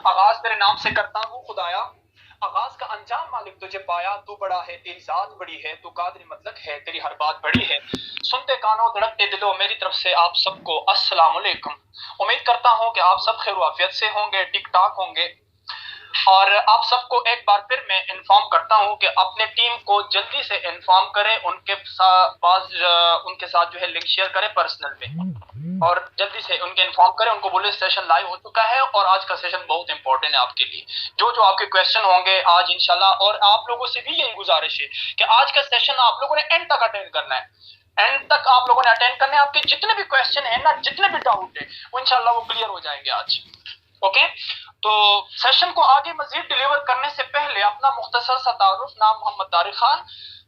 आगाज तेरे नाम से करता हूँ खुदाया, आगाज का अंजाम मालिक तुझे पाया। तू बड़ा है, तेरी जात बड़ी है, तू कादिर मतलब है, तेरी हर बात बड़ी है। सुनते कानों धड़कते दिलो, मेरी तरफ से आप सबको अस्सलाम वालेकुम। उम्मीद करता हूँ कि आप सब खैर आफियत से होंगे, ठीक ठाक होंगे। और आप सबको एक बार फिर मैं इन्फॉर्म करता हूं कि अपने टीम को जल्दी से इन्फॉर्म करें, उनके साथ जो है लिंक शेयर करें पर्सनल में, और जल्दी से उनके इन्फॉर्म करें, उनको बोले सेशन लाइव हो चुका है और आज का सेशन बहुत इंपॉर्टेंट है आपके लिए। जो जो आपके क्वेश्चन होंगे आज इंशाल्लाह, और आप लोगों से भी यही गुजारिश है कि आज का सेशन आप लोगों ने एंड तक अटेंड करना है। एंड तक आप लोगों ने अटेंड करने, आपके जितने भी क्वेश्चन है ना, जितने भी डाउट है, वो इंशाल्लाह वो क्लियर हो जाएंगे आज। ओके, तो सेशन को आगे मजीद डिलीवर करने से पहले अपना मुख्तसर सा तारुफ। नाम मोहम्मद तारिक खान,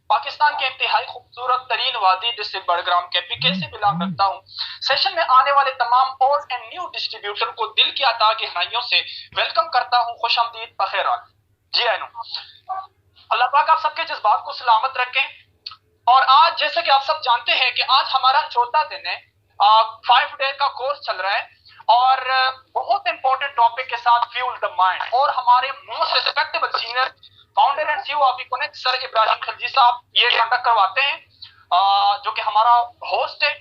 पाकिस्तान के इंतहाई खूबसूरत तरीन वादी डिस्ट्रिक्ट बड़ग्राम KPK से बिलोंग करता हूँ। सेशन में आने वाले तमाम ओल्ड एंड न्यू डिस्ट्रीब्यूटर को दिल की अता गहराइयों से वेलकम करता हूँ, खुशामदीद, बखैरात। जी आनो, अल्लाह पाक आप सबके जज्बात को सलामत रखें। और आज जैसे कि आप सब जानते हैं कि आज हमारा चौथा दिन है, 5 डे का कोर्स चल रहा है, और बहुत इंपॉर्टेंट टॉपिक के साथ फ्यूल द माइंड, और हमारे most respectable senior founder and CEO of Econnect sir Ibrahim Khalji साहब ये कंडक्ट करवाते हैं, जो कि हमारा होस्ट है।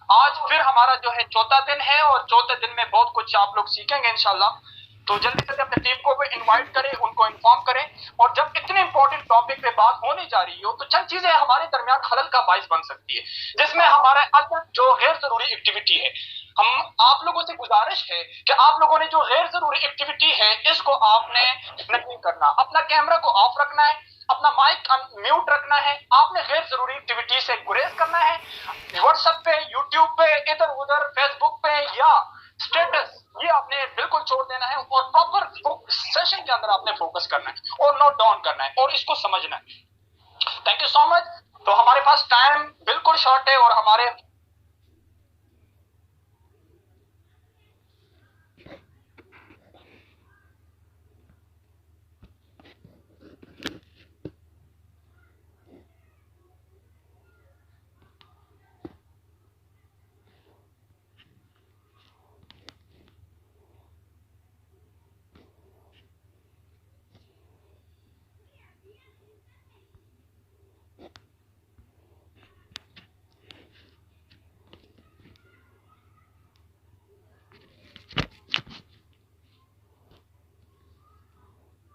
आज फिर हमारा जो है चौथा दिन है, और चौथे दिन में बहुत कुछ आप लोग सीखेंगे इंशाल्लाह। तो जल्दी से अपनी टीम को भी इनवाइट करें, उनको इन्फॉर्म करें। और जब इतने इंपॉर्टेंट टॉपिक पे बात होने जा रही हो, तो चंद चीजें हमारे दरमियान खलल का बाइस बन सकती है, जिसमें हमारा अंदर जो गैर जरूरी एक्टिविटी है, हम आप लोगों से गुजारिश है कि आप लोगों ने जो गैर जरूरी एक्टिविटी है इसको आपने नहीं करना। अपना कैमरा को ऑफ रखना है, अपना माइक म्यूट रखना है, आपने गैर जरूरी एक्टिविटी से गुरेज करना है। व्हाट्सएप पे, यूट्यूब पे, इधर उधर फेसबुक पे या स्टेटस, ये आपने बिल्कुल छोड़ देना है, और प्रॉपर सेशन के अंदर आपने फोकस करना है और नोट डाउन करना है और इसको समझना है। Thank you so much. तो हमारे पास टाइम बिल्कुल शॉर्ट है, और हमारे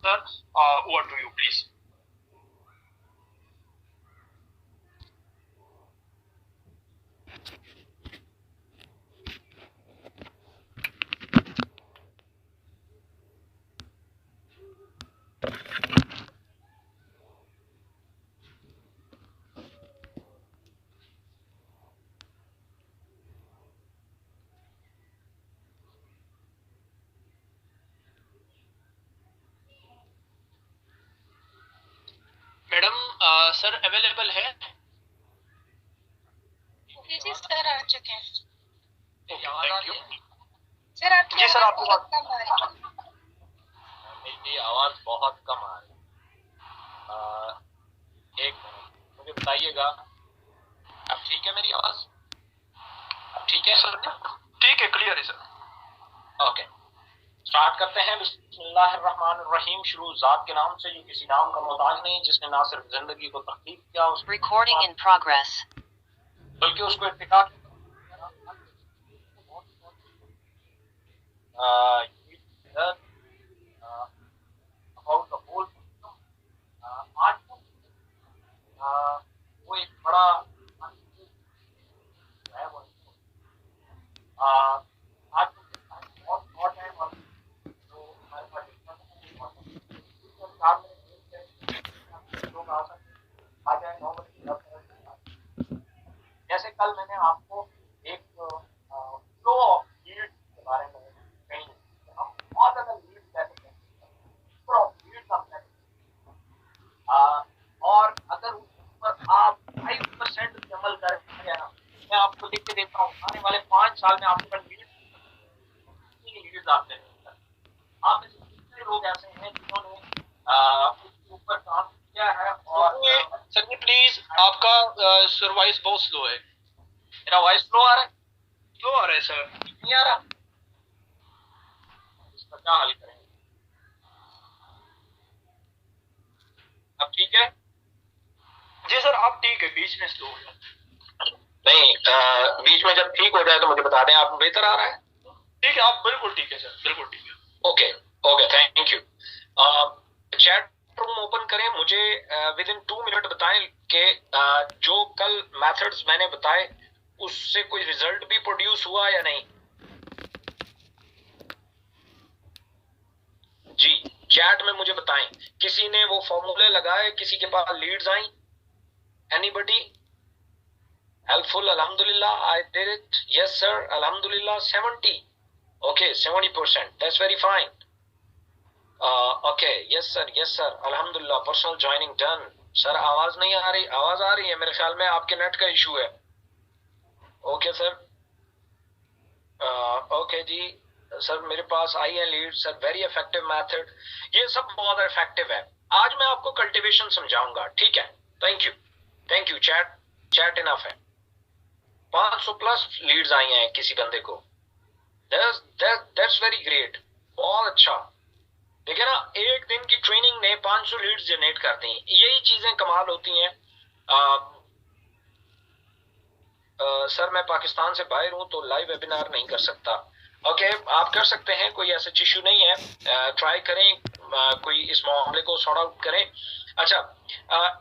sir, over to you please. Madam, sir available है? जी सर आ चुके हैं। Thank you. सर आपकी जी सर, आपको बहुत कम आ रही है। मेरी आवाज बहुत कम आ रही है। एक मिनट मुझे बताइएगा, अब ठीक है मेरी आवाज? अब ठीक है सर? ठीक है, क्लियर है सर। ओके, स्टार्ट करते हैं। बिस्मिल्लाहिर्रहमानिर्रहीम। शुरू ज़ात के नाम से जो किसी नाम का मोहताज नहीं, जिसने ना सिर्फ जिंदगी को तख्लीक किया, उस Recording in progress. बल्कि उसको इत्तिका अबाउट द होल। आज वो एक बड़ा है, वो आज बहुत बहुत है, और जो हमारे पास लोग आ सकते आ जाए 9 बजे। जैसे कल मैंने आपको एक फ्लो ऑफ लीड्स के बारे में कही, हम बहुत ज्यादा लीड्स कैसे और अगर उस पर आप 5% भी अमल करेंगे ना, मैं आपको लिख के देता हूँ, आने वाले 5 साल में आपके पास लीड्स आते हैं। आप में से कितने लोग ऐसे हैं जिन्होंने उसके ऊपर काम किया है? और सर जी प्लीज, आपका सर वॉइस बहुत स्लो है। मेरा वॉइस स्लो आ रहा है? स्लो आ रहा है सर। नहीं आ रहा? इसका क्या हल करेंगे? अब ठीक है? जी सर आप ठीक है, बीच में स्लो हो गया। नहीं, बीच में जब ठीक हो जाए तो मुझे बता दें। आप बेहतर आ रहा है? ठीक है, आप बिल्कुल ठीक है सर, बिल्कुल ठीक है। Okay okay, thank you. Chat room open करें, मुझे विद इन 2 मिनट बताएं कि जो कल मेथड्स मैंने बताए उससे कोई रिजल्ट भी प्रोड्यूस हुआ या नहीं। जी, चैट में मुझे बताएं, किसी ने वो फॉर्मूले लगाए, किसी के पास लीड्स आई? Anybody helpful? अल्हम्दुलिल्लाह, I did it. Yes sir, अल्हम्दुलिल्लाह 70। Okay, 70%, that's very fine. Okay, yes sir, अल्हम्दुलिल्लाह, पर्सनल ज्वाइनिंग डन। सर आवाज नहीं आ रही? आवाज आ रही है, मेरे ख्याल में आपके नेट का इशू है। ओके सर, ओके जी सर, मेरे पास आई है lead sir, very effective method, ये सब बहुत इफेक्टिव है। आज मैं आपको कल्टीवेशन समझाऊंगा, ठीक है? Thank you chat, chat enough है। 500 प्लस लीड्स आई हैं किसी बंदे को, दैट्स वेरी ग्रेट, बहुत अच्छा। देखिए ना, एक दिन की ट्रेनिंग ने 500 लीड्स जनरेट कर दी। यही चीजें कमाल होती हैं। सर मैं पाकिस्तान से बाहर हूं तो लाइव वेबिनार नहीं कर सकता। ओके, आप कर सकते हैं, कोई ऐसा इशू नहीं है, ट्राई करें, कोई इस मामले को सॉर्ट आउट करें। अच्छा,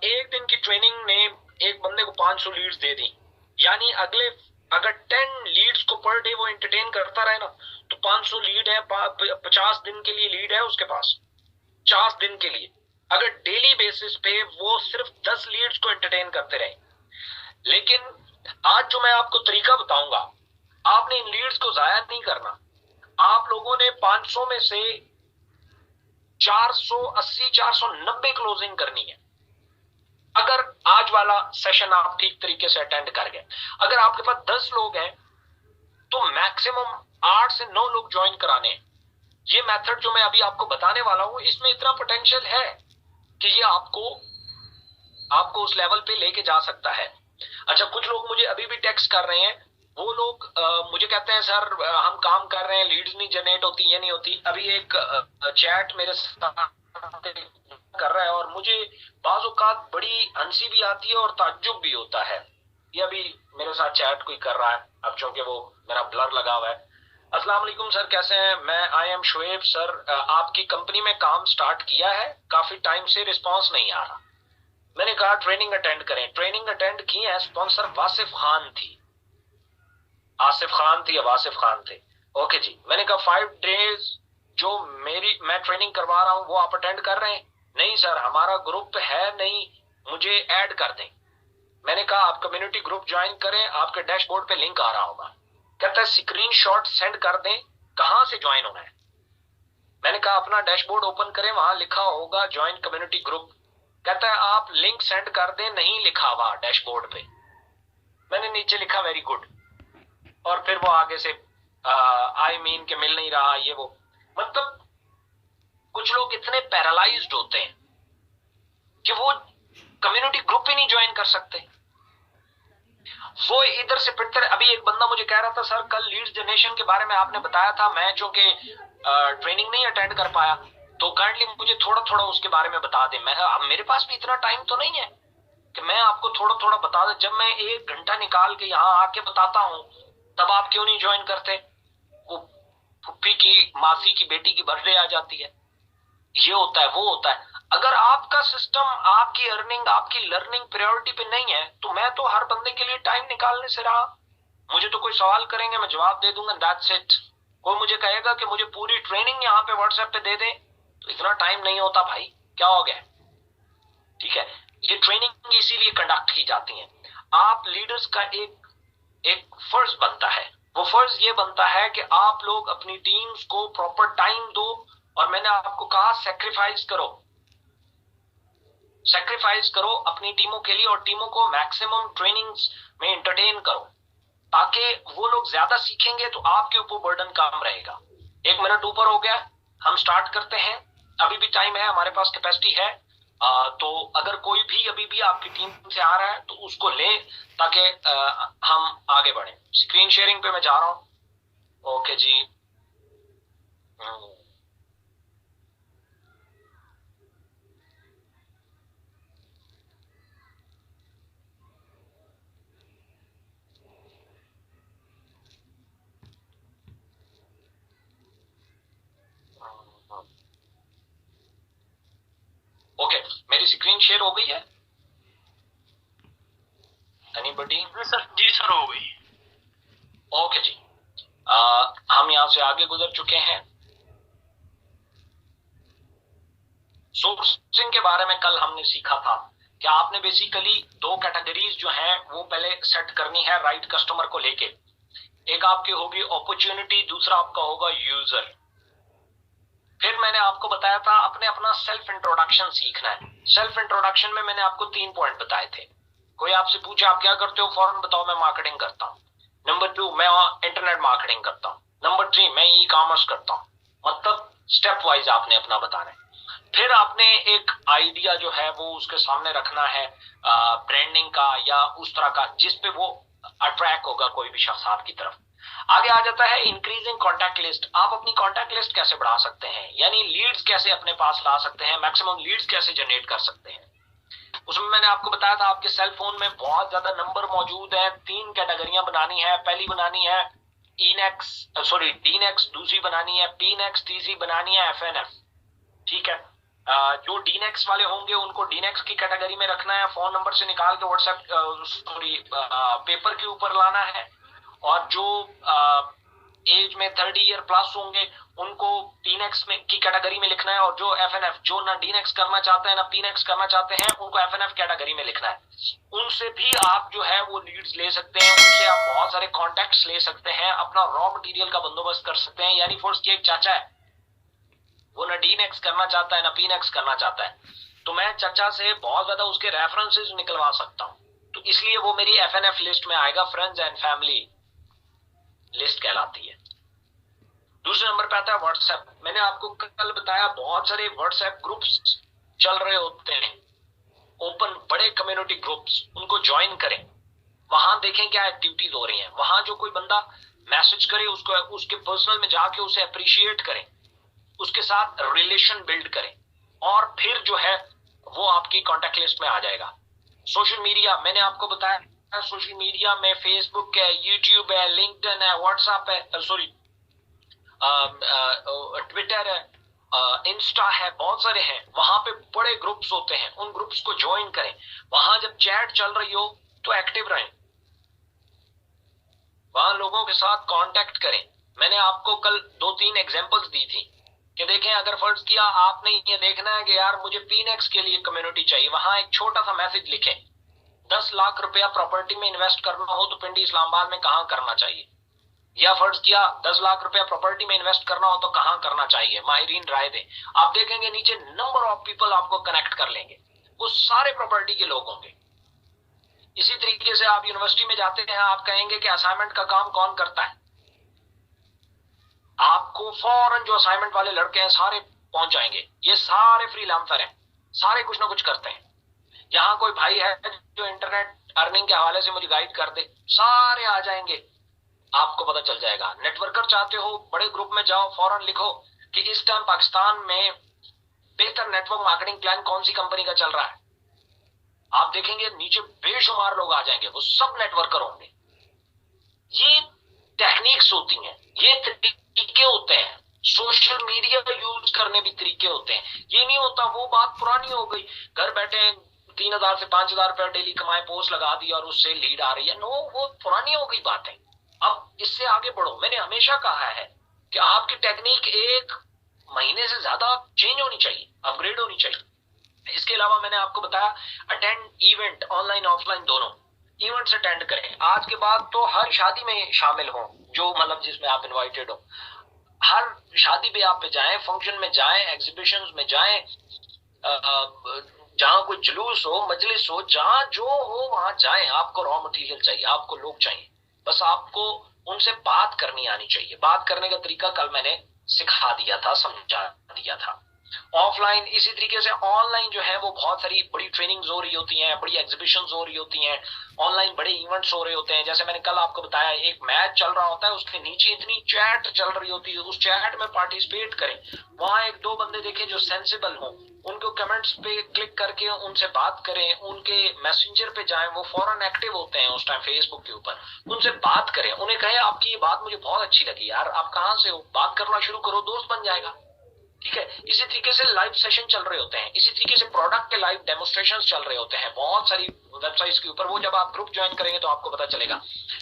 एक दिन की ट्रेनिंग ने एक बंदे को 500 लीड्स दे दी, यानी अगर 10 लीड्स को पर डे वो एंटरटेन करता रहे ना, तो 500 लीड है, 50 दिन के लिए लीड है उसके पास, 50 दिन के लिए। अगर डेली बेसिस पे वो सिर्फ 10 लीड्स को एंटरटेन करते रहे, लेकिन आज जो मैं आपको तरीका बताऊंगा, आपने इन लीड्स को जाया नहीं करना। आप लोगों ने 500 में से 480 490 क्लोजिंग करनी है। अगर आज वाला सेशन आप ठीक तरीके से अटेंड कर गए, अगर आपके पास 10 लोग हैं तो मैक्सिमम 8 से 9 लोग ज्वाइन कराने हैं। ये मेथड जो मैं अभी आपको बताने वाला हूं, इसमें इतना पोटेंशियल है कि ये आपको उस लेवल पे लेके जा सकता है। अच्छा, कुछ लोग मुझे अभी भी टेक्स्ट कर रहे हैं, वो लोग मुझे कहते हैं सर हम काम कर रहे हैं, लीड्स नहीं जनरेट होती, ये नहीं होती। अभी एक चैट मेरे साथ कर रहा है और मुझे बाज़ औक़ात बड़ी हंसी भी आती है और ताज्जुब भी होता है। ये अभी मेरे साथ चैट कोई कर रहा है, अब चूंकि वो मेरा ब्लर लगा हुआ है। अस्सलाम वालेकुम सर, कैसे हैं? मैं आई एम शुएब सर, आपकी कंपनी में काम स्टार्ट किया है, काफी टाइम से रिस्पांस नहीं आ रहा। मैंने कहा ट्रेनिंग अटेंड करें, ट्रेनिंग अटेंड की है, स्पॉन्सर वासिफ खान थी, आसिफ खान थी या वासिफ खान थे। ओके जी, मैंने कहा 5 डेज जो मैं ट्रेनिंग करवा रहा हूं वो आप अटेंड कर रहे हैं? नहीं सर, हमारा ग्रुप है नहीं, मुझे ऐड कर दें। मैंने कहा आप कम्युनिटी ग्रुप ज्वाइन करें, आपके डैशबोर्ड पे लिंक आ रहा होगा। कहता है स्क्रीनशॉट सेंड कर दें, कहां से ज्वाइन होना है? मैंने कहा अपना डैशबोर्ड ओपन करें, वहां लिखा होगा ज्वाइन कम्युनिटी ग्रुप। कहता है आप लिंक सेंड कर दें, नहीं लिखा हुआ डैशबोर्ड पे। मैंने नीचे लिखा वेरी गुड, और फिर वो आगे से आई मीन के मिल नहीं रहा, ये वो। मतलब कुछ लोग इतने पैरालाइज्ड होते हैं कि वो कम्युनिटी ग्रुप ही नहीं ज्वाइन कर सकते। वो इधर से फिर अभी एक बंदा मुझे कह रहा था सर कल लीड्स जनरेशन के बारे में आपने बताया था, मैं चूंकि ट्रेनिंग नहीं अटेंड कर पाया, तो काइंडली मुझे थोड़ा थोड़ा उसके बारे में बता दें। मैं अब मेरे पास भी इतना टाइम तो नहीं है कि मैं आपको थोड़ा थोड़ा बता दूं। जब मैं 1 घंटा निकाल के यहाँ आके बताता हूँ, तब आप क्यों नहीं ज्वाइन करते? वो फुप्पी की, मासी की बेटी की बर्थडे आ जाती है, ये होता है, वो होता है। अगर आपका सिस्टम, आपकी अर्निंग, आपकी लर्निंग प्रायोरिटी पे नहीं है, तो मैं तो हर बंदे के लिए टाइम निकालने से रहा। मुझे तो कोई सवाल करेंगे, मैं जवाब दे दूंगा, दैट्स इट। कोई मुझे कहेगा कि मुझे पूरी ट्रेनिंग यहाँ पे व्हाट्सएप पे दे दे, तो इतना टाइम नहीं होता भाई, क्या हो गया? ठीक है, ये ट्रेनिंग इसीलिए कंडक्ट की जाती है। आप लीडर्स का एक फर्ज बनता है, वो फर्ज ये बनता है कि आप लोग अपनी टीम्स को प्रॉपर टाइम दो, और मैंने आपको कहा सैक्रिफाइस करो अपनी टीमों के लिए, और टीमों को मैक्सिमम ट्रेनिंग्स में एंटरटेन करो, ताकि वो लोग ज्यादा सीखेंगे तो आपके ऊपर बर्डन कम रहेगा। 1 मिनट ऊपर हो गया, हम स्टार्ट करते हैं, अभी भी टाइम है, हमारे पास कैपेसिटी है। तो अगर कोई भी अभी भी आपकी टीम से आ रहा है तो उसको ले, ताकि हम आगे बढ़े। स्क्रीन शेयरिंग पे मैं जा रहा हूं। ओके जी, शेयर हो गई है? एनीबॉडी? सर जी सर हो गई। ओके जी, हम यहां से आगे गुजर चुके हैं। सोर्सिंग के बारे में कल हमने सीखा था कि आपने बेसिकली दो कैटेगरीज जो हैं वो पहले सेट करनी है राइट कस्टमर को लेके। एक आपकी होगी अपॉर्चुनिटी, दूसरा आपका होगा यूजर। फिर मैंने आपको बताया था अपने अपना सेल्फ इंट्रोडक्शन सीखना है। सेल्फ इंट्रोडक्शन में मैंने आपको 3 पॉइंट बताए थे। कोई आपसे पूछे आप क्या करते हो, फौरन बताओ मैं मार्केटिंग करता हूं। नंबर 2 मैं इंटरनेट मार्केटिंग करता हूं। नंबर 3 मैं ई कॉमर्स करता हूं। मतलब स्टेप वाइज आपने अपना बताना है। फिर आपने एक आइडिया जो है वो उसके सामने रखना है ब्रांडिंग का या उस तरह का जिसपे वो अट्रैक्ट होगा कोई भी शख्स आपकी तरफ। आगे आ जाता है इंक्रीजिंग कॉन्टैक्ट लिस्ट। आप अपनी कॉन्टैक्ट लिस्ट कैसे बढ़ा सकते हैं, यानी लीड्स कैसे अपने पास ला सकते हैं, मैक्सिमम लीड्स कैसे जनरेट कर सकते हैं। उसमें मैंने आपको बताया था आपके सेल फोन में बहुत ज्यादा नंबर मौजूद है। 3 कैटेगरियां बनानी है। पहली बनानी है डीनेक्स, दूसरी बनानी है पीनेक्स, तीसरी बनानी है एफएनएफ। ठीक है, जो डीनेक्स वाले होंगे उनको डीनेक्स की कैटेगरी में रखना है, फोन नंबर से निकाल के व्हाट्सएप पेपर के ऊपर लाना है। और जो एज में 30 ईयर प्लस होंगे उनको पीनेक्स में की कैटेगरी में लिखना है। और जो एफएनएफ, जो ना डीनेक्स करना चाहते हैं ना पीनेक्स करना चाहते हैं, उनको एफएनएफ कैटेगरी में लिखना है। उनसे भी आप जो है वो लीड्स ले सकते हैं, उनसे आप बहुत सारे कॉन्टैक्ट्स ले सकते हैं, अपना रॉ मटेरियल का बंदोबस्त कर सकते हैं। यानी फोर्स की एक चाचा है, वो ना डीनेक्स करना चाहता है ना पीनेक्स करना चाहता है, तो मैं चाचा से बहुत ज्यादा उसके रेफरेंसेस निकलवा सकता हूं। तो इसलिए वो मेरी एफएनएफ लिस्ट में आएगा, फ्रेंड्स एंड फैमिली लिस्ट कहलाती है। दूसरे नंबर पे आता है व्हाट्सएप। मैंने आपको कल बताया बहुत सारे व्हाट्सएप ग्रुप्स चल रहे होते हैं, ओपन बड़े कम्युनिटी ग्रुप्स, उनको ज्वाइन करें। वहां देखें क्या एक्टिविटीज हो रही हैं। वहां जो कोई बंदा मैसेज करे उसको उसके पर्सनल में जाके उसे अप्रिशिएट करें, उसके साथ रिलेशन बिल्ड करें, और फिर जो है वो आपकी कॉन्टैक्ट लिस्ट में आ जाएगा। सोशल मीडिया मैंने आपको बताया, सोशल मीडिया में फेसबुक है, यूट्यूब है, लिंक्डइन है, व्हाट्सएप है, ट्विटर है, इंस्टा है, बहुत सारे हैं। वहां पे बड़े ग्रुप्स होते हैं, उन ग्रुप्स को ज्वाइन करें। वहां जब चैट चल रही हो तो एक्टिव रहें, वहां लोगों के साथ कांटेक्ट करें। मैंने आपको कल 2-3 एग्जांपल्स दी थी कि देखें, अगर फर्ज किया आपने ये देखना है कि यार मुझे पीनेक्स के लिए कम्युनिटी चाहिए, वहां एक छोटा सा मैसेज लिखें, 10 लाख रुपया प्रॉपर्टी में इन्वेस्ट करना हो तो पिंडी इस्लामाबाद में कहां करना चाहिए। या फर्ज किया 10 लाख रुपया प्रॉपर्टी में इन्वेस्ट करना हो तो कहां करना चाहिए, माहिरीन राय दें। आप देखेंगे नीचे नंबर ऑफ पीपल आपको कनेक्ट कर लेंगे, वो सारे प्रॉपर्टी के लोग होंगे। इसी तरीके से आप यूनिवर्सिटी में जाते हैं, आप कहेंगे कि असाइनमेंट का काम कौन करता है, आपको फौरन जो असाइनमेंट वाले लड़के हैं सारे पहुंच जाएंगे। ये सारे फ्रीलांसर हैं, सारे कुछ ना कुछ करते हैं। यहां कोई भाई है जो इंटरनेट अर्निंग के हवाले से मुझे गाइड कर दे, सारे आ जाएंगे, आपको पता चल जाएगा। नेटवर्कर चाहते हो, बड़े ग्रुप में जाओ, फौरन लिखो कि इस टाइम पाकिस्तान में बेहतर नेटवर्क मार्केटिंग प्लान कौन सी कंपनी का चल रहा है। आप देखेंगे नीचे बेशुमार लोग आ जाएंगे, वो सब नेटवर्कर होंगे। ये टेक्निक्स होती हैं, ये तरीके होते हैं। सोशल मीडिया यूज करने भी तरीके होते हैं। ये नहीं होता वो बात पुरानी हो गई, घर बैठे 3,000 से 5,000 रुपया डेली कमाए, पोस्ट लगा दी और उससे लीड आ रही है। नो, वो पुरानी हो गई बात है। अब इससे आगे बढ़ो। मैंने हमेशा कहा है कि आपकी टेक्निक 1 महीने से ज्यादा चेंज होनी चाहिए, अपग्रेड होनी चाहिए। इसके अलावा मैंने आपको बताया अटेंड इवेंट, ऑनलाइन ऑफलाइन दोनों इवेंट्स अटेंड करें। आज के बाद तो हर शादी में शामिल हो, जो मतलब जिसमें आप इनवाइटेड हो, हर शादी पे आप जाएं, फंक्शन में जाएं, एग्जीबिशंस में जाएं, जहां कोई जुलूस हो, मजलिस हो, जहां जो हो वहां जाएं। आपको रॉ मटेरियल चाहिए, आपको लोग चाहिए, बस आपको उनसे बात करनी आनी चाहिए। बात करने का तरीका कल मैंने सिखा दिया था, समझा दिया था। ऑफलाइन इसी तरीके से, ऑनलाइन जो है वो बहुत सारी बड़ी ट्रेनिंग्स हो रही होती हैं, बड़ी एग्जीबिशंस हो रही होती हैं, ऑनलाइन बड़े इवेंट्स हो रहे होते हैं। जैसे मैंने कल आपको बताया, एक मैच चल रहा होता है, उसके नीचे इतनी चैट चल रही होती है, उस चैट में पार्टिसिपेट करें। वहां 1-2 बंदे देखें जो सेंसिबल हों, उनको कमेंट्स पे क्लिक करके उनसे बात करें, उनके मैसेंजर पे जाएं, वो फौरन एक्टिव होते हैं उस टाइम फेसबुक के ऊपर, उनसे बात करें, उन्हें कहें आपकी ये बात मुझे बहुत अच्छी लगी यार, आप कहाँ से हो, बात करना शुरू करो, दोस्त बन जाएगा। ठीक है। इसी तरीके से लाइव सेशन चल रहे होते हैं, इसी तरीके से प्रोडक्ट के लाइव डेमोस्ट्रेशंस चल रहे होते हैं बहुत सारी वेबसाइट्स के ऊपर। वो जब आप ग्रुप ज्वाइन करेंगे तो आपको पता चलेगा।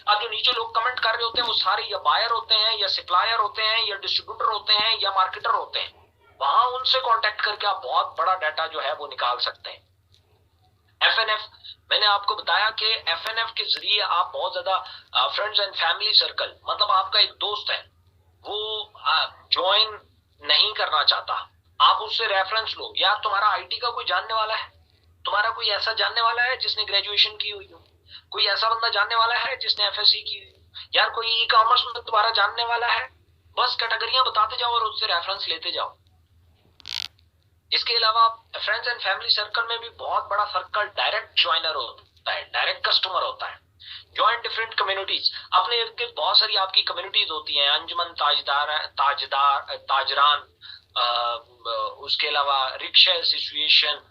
अब जो नीचे लोग कमेंट कर रहे होते हैं वो सारे या बायर होते हैं या सप्लायर होते हैं या डिस्ट्रीब्यूटर होते हैं या मार्केटर होते हैं। वहां उनसे कांटेक्ट करके आप बहुत बड़ा डाटा जो है वो निकाल सकते हैं। एफएनएफ, मैंने आपको बताया कि एफएनएफ के जरिए आप बहुत ज्यादा फ्रेंड्स एंड फैमिली सर्कल, मतलब आपका एक दोस्त है वो ज्वाइन नहीं करना चाहता, आप उससे रेफरेंस लो। यार तुम्हारा आईटी का कोई जानने वाला है, तुम्हारा कोई ऐसा जानने वाला है जिसने ग्रेजुएशन की हुई हो, कोई ऐसा बंदा जानने वाला है जिसने एफएससी की हुई हो, यार कोई ई कॉमर्स में तुम्हारा जानने वाला है, बस कैटेगरियां बताते जाओ और उससे रेफरेंस लेते जाओ। इसके अलावा फ्रेंड्स एंड फैमिली सर्कल में भी बहुत बड़ा सर्कल डायरेक्ट ज्वाइनर होता है, डायरेक्ट कस्टमर होता है। ज्वाइन डिफरेंट कम्युनिटीज, अपने इर्द गिर्द बहुत सारी आपकी कम्युनिटीज होती हैं, अंजुमन ताजरान, उसके अलावा रिक्शा एसोसिएशन,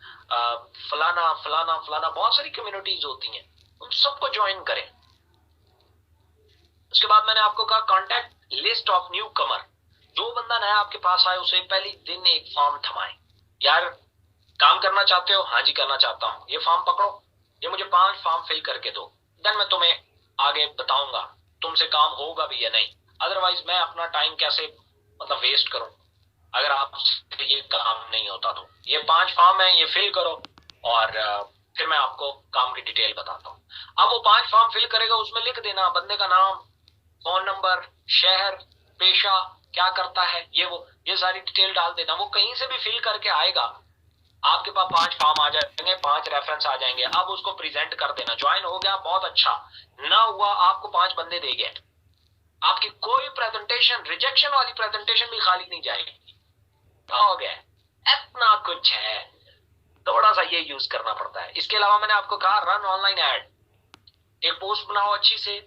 फलाना फलाना फलाना, बहुत सारी कम्युनिटीज होती हैं, उन सबको ज्वाइन करें। उसके बाद मैंने आपको कहा कॉन्टैक्ट लिस्ट ऑफ न्यू कमर, जो बंदा नया आपके पास आए उसे पहले दिन एक फॉर्म थमाएं। यार काम करना चाहते हो? हाँ जी करना चाहता हूं, ये फॉर्म पकड़ो, ये मुझे 5 फॉर्म फिल करके दो, देन मैं तुम्हें आगे बताऊंगा तुमसे काम होगा भी या नहीं। अदरवाइज मैं अपना टाइम कैसे मतलब वेस्ट करूं अगर आपसे ये काम नहीं होता। तो ये 5 फॉर्म है, ये फिल करो और फिर मैं आपको काम की डिटेल बताता हूँ। अब वो 5 फॉर्म फिल करेगा, उसमें लिख देना बंदे का नाम, फोन नंबर, शहर, पेशा, क्या करता है, ये सारी डिटेल डाल देना। वो कहीं से भी फिल करके आएगा, आपके पास 5 फॉर्म आ जाएंगे, 5 रेफरेंस आ जाएंगे। अब उसको प्रेजेंट कर देना। ज्वाइन हो गया, बहुत अच्छा, ना हुआ आपको 5 बंदे दे गए, आपकी कोई प्रेजेंटेशन, रिजेक्शन वाली प्रेजेंटेशन भी खाली नहीं जाएगी। हो गया, इतना कुछ है, थोड़ा सा ये यूज करना पड़ता है। इसके अलावा मैंने आपको कहा रन ऑनलाइन एड, एक पोस्ट बनाओ अच्छी से,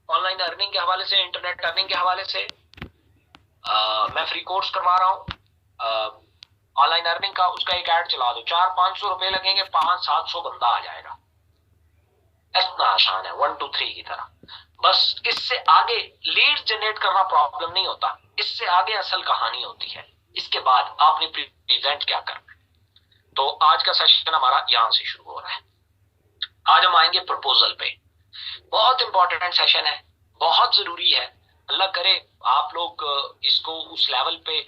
ऑनलाइन अर्निंग के हवाले से, इंटरनेट अर्निंग के हवाले से। मैं फ्री कोर्स करवा रहा हूँ ऑनलाइन अर्निंग का, उसका एक ऐड चला दो, 400-500 रुपए लगेंगे, 500-700 बंदा आ जाएगा। इतना आसान है 1 2 3 की तरह। बस इससे आगे लीड जनरेट करना प्रॉब्लम नहीं होता, इससे आगे असल कहानी होती है। इसके बाद आपने प्रेजेंट क्या करना है। तो आज का सेशन हमारा यहां से शुरू हो रहा है। आज हम आएंगे प्रपोजल पे। बहुत इंपॉर्टेंट सेशन है, बहुत जरूरी है। अल्लाह करे आप लोग इसको उस लेवल पे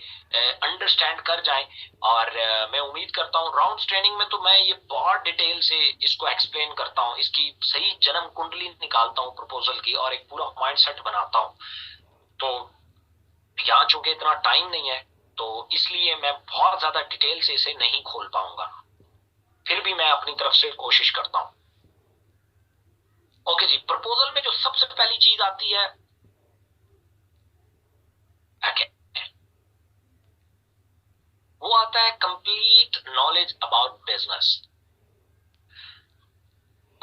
अंडरस्टैंड कर जाएं। और मैं उम्मीद करता हूँ राउंड्स ट्रेनिंग में तो मैं ये बहुत डिटेल से इसको एक्सप्लेन करता हूँ, इसकी सही जन्म कुंडली निकालता हूँ प्रपोजल की, और एक पूरा माइंडसेट बनाता हूँ। तो यहाँ चूंकि इतना टाइम नहीं है तो इसलिए मैं बहुत ज्यादा डिटेल से इसे नहीं खोल पाऊंगा, फिर भी मैं अपनी तरफ से कोशिश करता हूं। ओके जी, प्रपोजल में जो सबसे पहली चीज आती है वो आता है complete knowledge about business.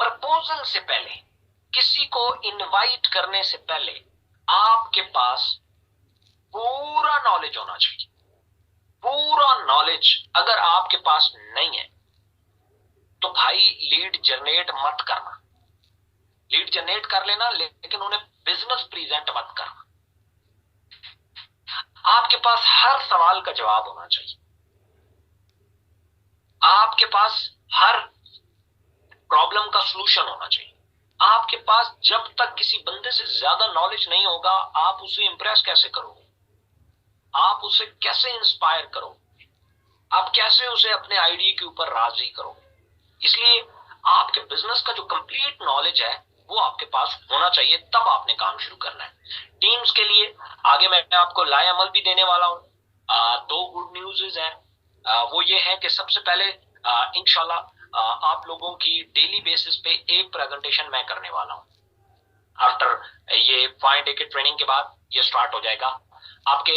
Proposal से पहले, किसी को इनवाइट करने से पहले आपके पास पूरा नॉलेज होना चाहिए। पूरा नॉलेज अगर आपके पास नहीं है तो भाई लीड जनरेट मत करना। लीड जनरेट कर लेना लेकिन उन्हें बिजनेस प्रेजेंट मत करना। आपके पास हर सवाल का जवाब होना चाहिए, आपके पास हर प्रॉब्लम का सॉल्यूशन होना चाहिए। आपके पास जब तक किसी बंदे से ज्यादा नॉलेज नहीं होगा आप उसे इंप्रेस कैसे करोगे, आप उसे कैसे इंस्पायर करोगे, आप कैसे उसे अपने आइडिया के ऊपर राजी करोगे। इसलिए आपके बिजनेस का जो कंप्लीट नॉलेज है वो आपके पास होना चाहिए, तब आपने काम शुरू करना है। टीम्स के लिए आगे मैं आपको लाए अमल भी देने वाला हूं। 2 गुड न्यूज़ हैं, वो ये है कि सबसे पहले इंशाल्लाह आप लोगों की डेली बेसिस पे एक प्रेजेंटेशन मैं करने वाला हूं। आफ्टर ये 5 डे के ट्रेनिंग के बाद ये स्टार्ट हो जाएगा। आपके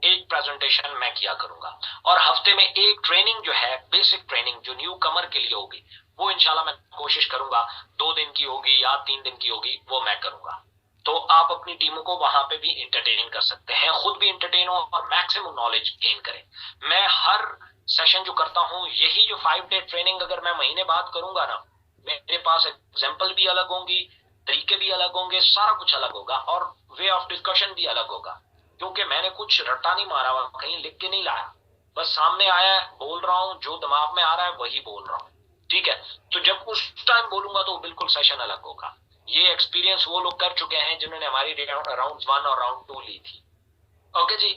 एक प्रेजेंटेशन मैं किया करूंगा और हफ्ते में एक ट्रेनिंग जो है, बेसिक ट्रेनिंग जो न्यू कमर के लिए होगी, वो इंशाल्लाह मैं कोशिश करूंगा 2 दिन की होगी या 3 दिन की होगी, वो मैं करूंगा। तो आप अपनी टीमों को वहां पे भी इंटरटेन कर सकते हैं, खुद भी इंटरटेन हो और मैक्सिमम नॉलेज गेन करें। मैं हर सेशन जो करता हूं, यही जो 5 डे ट्रेनिंग अगर मैं महीने बाद करूंगा ना, मेरे पास एग्जाम्पल भी अलग होंगी, तरीके भी अलग होंगे, सारा कुछ अलग होगा और वे ऑफ डिस्कशन भी अलग होगा, क्योंकि मैंने कुछ रट्टा नहीं मारा हुआ, कहीं लिख के नहीं लाया। बस सामने आया है, बोल रहा हूं, जो दिमाग में आ रहा है वही बोल रहा हूं, ठीक है। तो जब उस टाइम बोलूंगा तो बिल्कुल सेशन अलग होगा। ये एक्सपीरियंस वो लोग कर चुके हैं जिन्होंने हमारी राउंड 1 और राउंड 2 ली थी। ओके जी।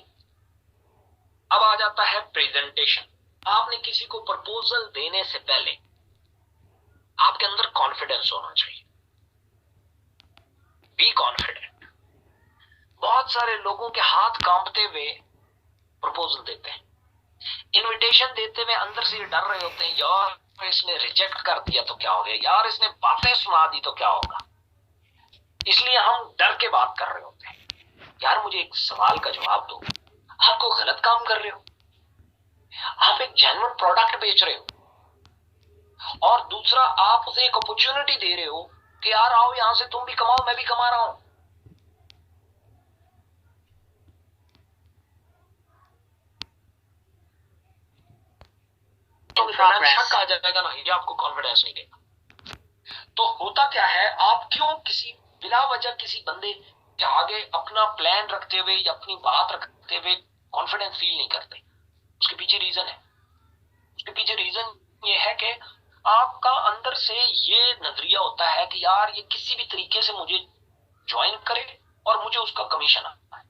अब आ जाता है प्रेजेंटेशन। आपने किसी को प्रपोजल देने से पहले आपके अंदर कॉन्फिडेंस होना चाहिए। Be confident. बहुत सारे लोगों के हाथ कांपते हुए प्रपोजल देते हैं, इनविटेशन देते हुए अंदर से ये डर रहे होते हैं, यार इसने रिजेक्ट कर दिया तो क्या हो गया, यार इसने बातें सुना दी तो क्या होगा। इसलिए हम डर के बात कर रहे होते हैं। यार मुझे एक सवाल का जवाब दो, आप कोई गलत काम कर रहे हो, आप एक जेन्युइन प्रोडक्ट बेच रहे हो, और दूसरा आप उसे एक अपॉर्चुनिटी दे रहे हो कि यार आओ यहां से तुम भी कमाओ मैं भी कमा रहा हूं। तो शक आ जाएगा ना, ये आपको कॉन्फिडेंस नहीं देगा। तो होता क्या है, आप क्यों किसी बिना वजह किसी बंदे के आगे अपना प्लान रखते हुए या अपनी बात रखते हुए कॉन्फिडेंस फील नहीं करते? उसके पीछे रीजन है। उसके पीछे रीजन ये है कि आपका अंदर से ये नजरिया होता है कि यार ये किसी भी तरीके से मुझे ज्वाइन करे और मुझे उसका कमीशन आता है,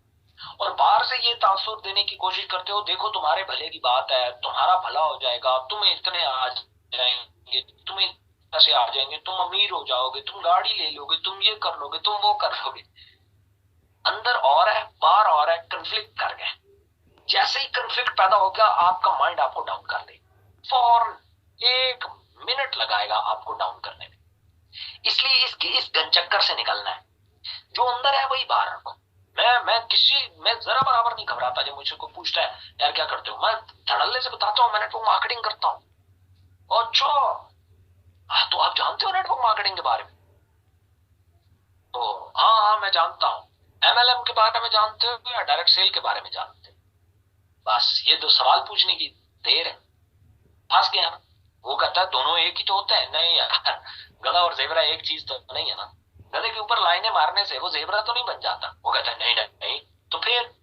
और बाहर से ये तासुर देने की कोशिश करते हो, देखो तुम्हारे भले की बात है, तुम्हारा भला हो जाएगा, तुम्हें इतने आ जाएंगे, तुम्हें ऐसे आ जाएंगे, तुम अमीर हो जाओगे, तुम गाड़ी ले लोगे, तुम ये कर लोगे, तुम वो कर लोगे। अंदर और है बाहर और है, कंफ्लिक्ट कर गए। जैसे ही कंफ्लिक्ट पैदा हो गया आपका माइंड आपको डाउन कर दे, फॉर 1 मिनट लगाएगा आपको डाउन करने में। इसलिए इस गंचक्कर से निकलना है। जो अंदर है वही बाहर रखो। मैं जरा बराबर नहीं घबराता जब मुझसे कोई पूछता है यार क्या करते हो, मैं धड़ल्ले से बताता हूँ मैं नेटवर्क मार्केटिंग करता हूँ। अच्छा तो आप जानते हो नेटवर्क मार्केटिंग के बारे में? तो हाँ मैं जानता हूँ। MLM के बारे में जानते हो या डायरेक्ट सेल के बारे में जानते हो? बस ये 2 सवाल पूछने की देर है। फंस गया ना। वो कहता है दोनों एक ही तो होता है। नहीं यार, गधा और जेबरा एक चीज तो नहीं है ना। गधे के ऊपर लाइनें मारने से वो जेबरा तो नहीं बन जाता। वो कहता है नहीं नहीं नहीं, तो फिर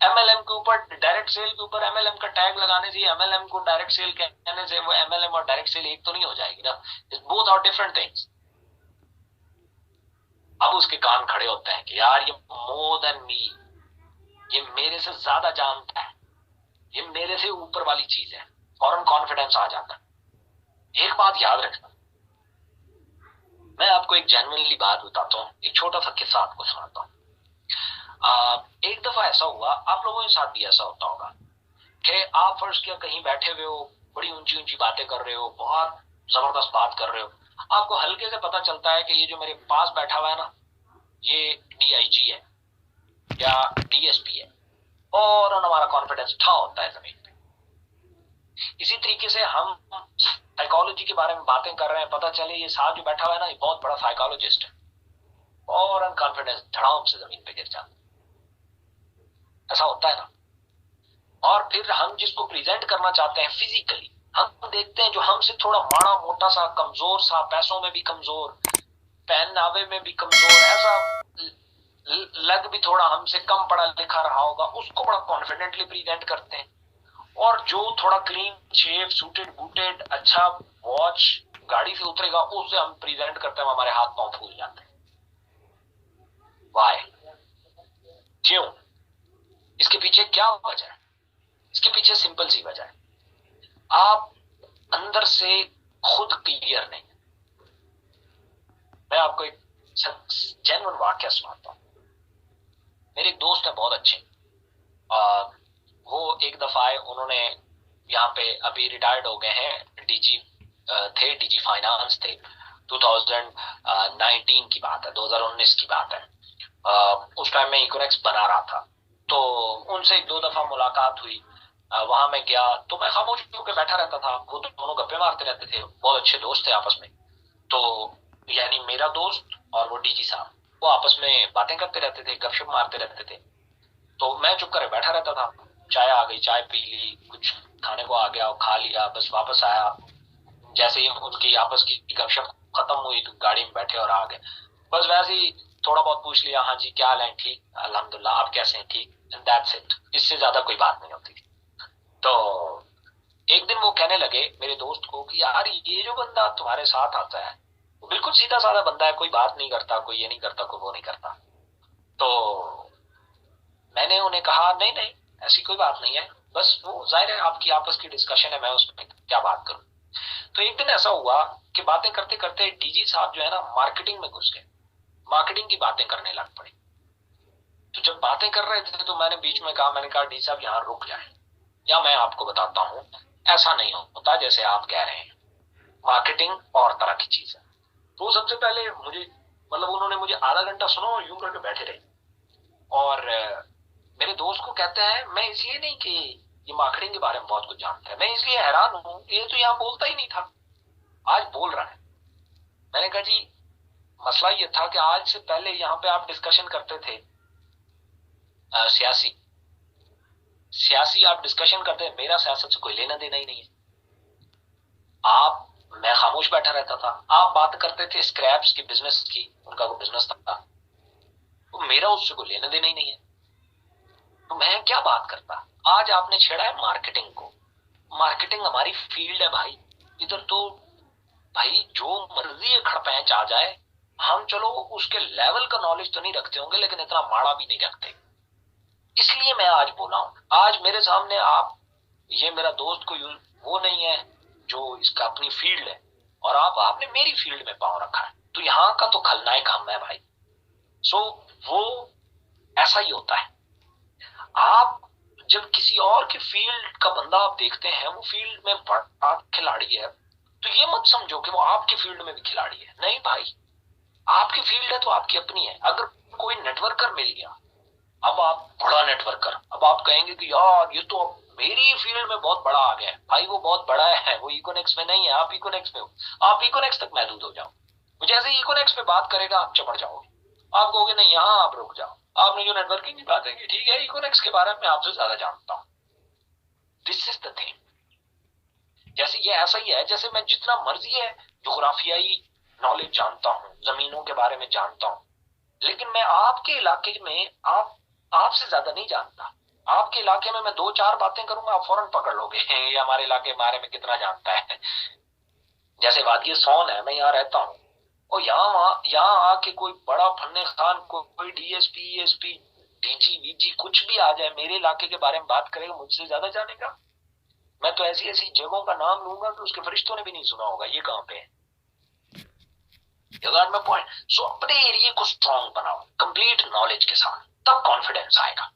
MLM के ऊपर डायरेक्ट सेल के ऊपर MLM का टैग लगाने से MLM को डायरेक्ट सेल कहने से वो MLM और डायरेक्ट सेल एक तो नहीं हो जाएगी ना। Both are different things. अब उसके कान खड़े होते हैं कि यार ये मोर देन मी, ये मेरे से ज्यादा जानता है, ये मेरे से ऊपर वाली चीज है। फौरन कॉन्फिडेंस आ जाता है। एक बात याद रखना, मैं आपको एक जेन्युइनली बात बताता हूँ, एक छोटा सा किस्सा आपको सुनाता हूँ। एक दफा ऐसा हुआ, आप लोगों के साथ भी ऐसा होता होगा कि आप फर्स्ट किया कहीं बैठे हुए हो, बड़ी ऊंची ऊंची बातें कर रहे हो, बहुत जबरदस्त बात कर रहे हो, आपको हल्के से पता चलता है कि ये जो मेरे पास बैठा हुआ है ना, ये DIG है या DSP है, और हमारा कॉन्फिडेंस ठा होता है जमीन पे। इसी तरीके से हम साइकोलॉजी के बारे में बातें कर रहे हैं, पता चले ये साथ जो बैठा हुआ है ना ये बहुत बड़ा साइकोलॉजिस्ट है, और कॉन्फिडेंस धड़ाम से जमीन पे गिर जाता। ऐसा होता है ना। और फिर हम जिसको प्रेजेंट करना चाहते हैं फिजिकली, हम देखते हैं जो हमसे थोड़ा माड़ा मोटा सा, कमजोर सा, पैसों में भी कमजोर, पहनावे में भी कमजोर, ऐसा लग भी थोड़ा हमसे कम पढ़ा लिखा रहा होगा, उसको बड़ा कॉन्फिडेंटली प्रेजेंट करते हैं। और जो थोड़ा क्लीन शेव, सूटेड बूटेड, अच्छा वॉच, गाड़ी से उतरेगा, उससे हम प्रेजेंट करते हैं, हमारे हाथ पांव फूल जाते हैं। वाई? क्यों? इसके पीछे क्या वजह है? इसके पीछे सिंपल सी वजह है, आप अंदर से खुद क्लियर नहीं। मैं आपको एक जेन्युइन वाक्य सुनाता हूँ। मेरे एक दोस्त है बहुत अच्छे, वो एक दफा आए, उन्होंने यहाँ पे अभी रिटायर्ड हो गए हैं, DG थे, DG फाइनेंस थे। 2019 की बात है, 2019 की बात है। उस टाइम में इकोनेक्स बना रहा था, तो उनसे 1-2 दफा मुलाकात हुई। वहां मैं गया तो मैं खामोश होकर बैठा रहता था, वो दोनों गप्पे मारते रहते थे, बहुत अच्छे दोस्त थे आपस में। तो यानी मेरा दोस्त और वो DG साहब, वो आपस में बातें करते रहते थे, गपशप मारते रहते थे। तो मैं चुप कर बैठा रहता था। चाय आ गई, चाय पी ली, कुछ खाने को आ गया, खा लिया, बस वापस आया। जैसे ही उनकी आपस की गपशप खत्म हुई तो गाड़ी में बैठे और आ गए। बस वैसे ही थोड़ा बहुत पूछ लिया, हाँ जी क्या हाल है, ठीक अल्हम्दुलिल्लाह, आप कैसे हैं, ठीक, दैट्स इट। इससे ज्यादा कोई बात नहीं होती थी। तो एक दिन वो कहने लगे मेरे दोस्त को कि यार ये जो बंदा तुम्हारे साथ आता है वो बिल्कुल सीधा साधा बंदा है, कोई बात नहीं करता, कोई ये नहीं करता, कोई वो नहीं करता। तो मैंने उन्हें कहा नहीं नहीं, ऐसी कोई बात नहीं है, बस वो जाहिर है आपकी आपस की डिस्कशन है, मैं उसमें क्या बात करूं। तो एक दिन ऐसा हुआ कि बातें करते करते डीजी साहब जो है ना मार्केटिंग में घुस गए, मार्केटिंग की बातें करने लग पड़े। तो जब बातें कर रहे थे तो मैंने बीच में कहा, मैंने कहा डी साहब यहाँ रुक जाए, या मैं आपको बताता हूँ ऐसा नहीं होता जैसे आप कह रहे हैं, मार्केटिंग और तरह की चीज है। तो सबसे पहले मुझे मतलब उन्होंने मुझे आधा घंटा सुना और यूं करके बैठे रहे। और मेरे दोस्त को कहते हैं मैं इसलिए नहीं कि ये मार्केटिंग के बारे में बहुत कुछ जानता है, मैं इसलिए हैरान हूँ, ये तो यहाँ बोलता ही नहीं था, आज बोल रहा है। मैंने कहा जी मसला ये था कि आज से पहले यहाँ पे आप डिस्कशन करते थे सियासी सियासी आप डिस्कशन करते हैं, मेरा सियासत से कोई लेना देना ही नहीं है। आप मैं खामोश बैठा रहता था, आप बात करते थे स्क्रैप्स की, बिजनेस की, उनका कोई बिजनेस था, तो मेरा उससे कोई लेना देना ही नहीं है, तो मैं क्या बात करता। आज आपने छेड़ा है मार्केटिंग को, मार्केटिंग हमारी फील्ड है भाई, इधर तो भाई जो मर्जी खड़पैंच आ जाए, हम चलो उसके लेवल का नॉलेज तो नहीं रखते होंगे लेकिन इतना माड़ा भी नहीं रखते। इसलिए मैं आज बोला हूं, आज मेरे सामने आप, ये मेरा दोस्त कोई वो नहीं है जो इसका अपनी फील्ड है, और आपने मेरी फील्ड में पांव रखा है, तो यहाँ का तो खलनायक हम है भाई। सो वो ऐसा ही होता है। आप जब किसी और की फील्ड का बंदा आप देखते हैं, वो फील्ड में बड़ा खिलाड़ी है, तो ये मत समझो कि वो आपकी फील्ड में भी खिलाड़ी है, नहीं भाई, आपकी फील्ड है तो आपकी अपनी है। अगर कोई नेटवर्कर मिल गया, अब आप बड़ा नेटवर्कर, अब आप कहेंगे कि यार ये तो अब मेरी फील्ड में बहुत बड़ा आ गया है, भाई वो बहुत बड़ा है, वो इकोनेक्स में नहीं है, आप इकोनेक्स में हो, आप इकोनेक्स तक महदूद हो जाओ। वो जैसे इकोनेक्स पे बात करेगा आप चमड़ जाओगे, आप कहोगे नहीं यहाँ आप रुक जाओ, आपने जो नेटवर्किंग की बातें की ठीक है, इकोनेक्स के बारे में आपसे ज्यादा जानता हूँ। This is the thing. जैसे ये ऐसा ही है जैसे मैं जितना मर्जी है जोग्राफियाई नॉलेज जानता हूँ, जमीनों के बारे में जानता हूँ, लेकिन मैं आपके इलाके में आपसे ज्यादा नहीं जानता। आपके इलाके में मैं दो चार बातें करूंगा, आप फौरन पकड़ लोगे ये हमारे इलाके के बारे में कितना जानता है। जैसे वादी सोन है, मैं यहाँ रहता हूँ, और यहाँ आके कोई बड़ा फन्ने खान कोई डीएसपी एसपी डीजी वीजी कुछ भी आ जाए, मेरे इलाके के बारे में बात करेगा, मुझसे ज्यादा जानेगा। मैं तो ऐसी ऐसी जगहों का नाम लूंगा कि उसके फरिश्तों ने भी नहीं सुना होगा ये कहां पे है। पॉइंट। सो अपने एरिया को स्ट्रॉन्ग बनाओ कंप्लीट नॉलेज के साथ, तब कॉन्फिडेंस आएगा।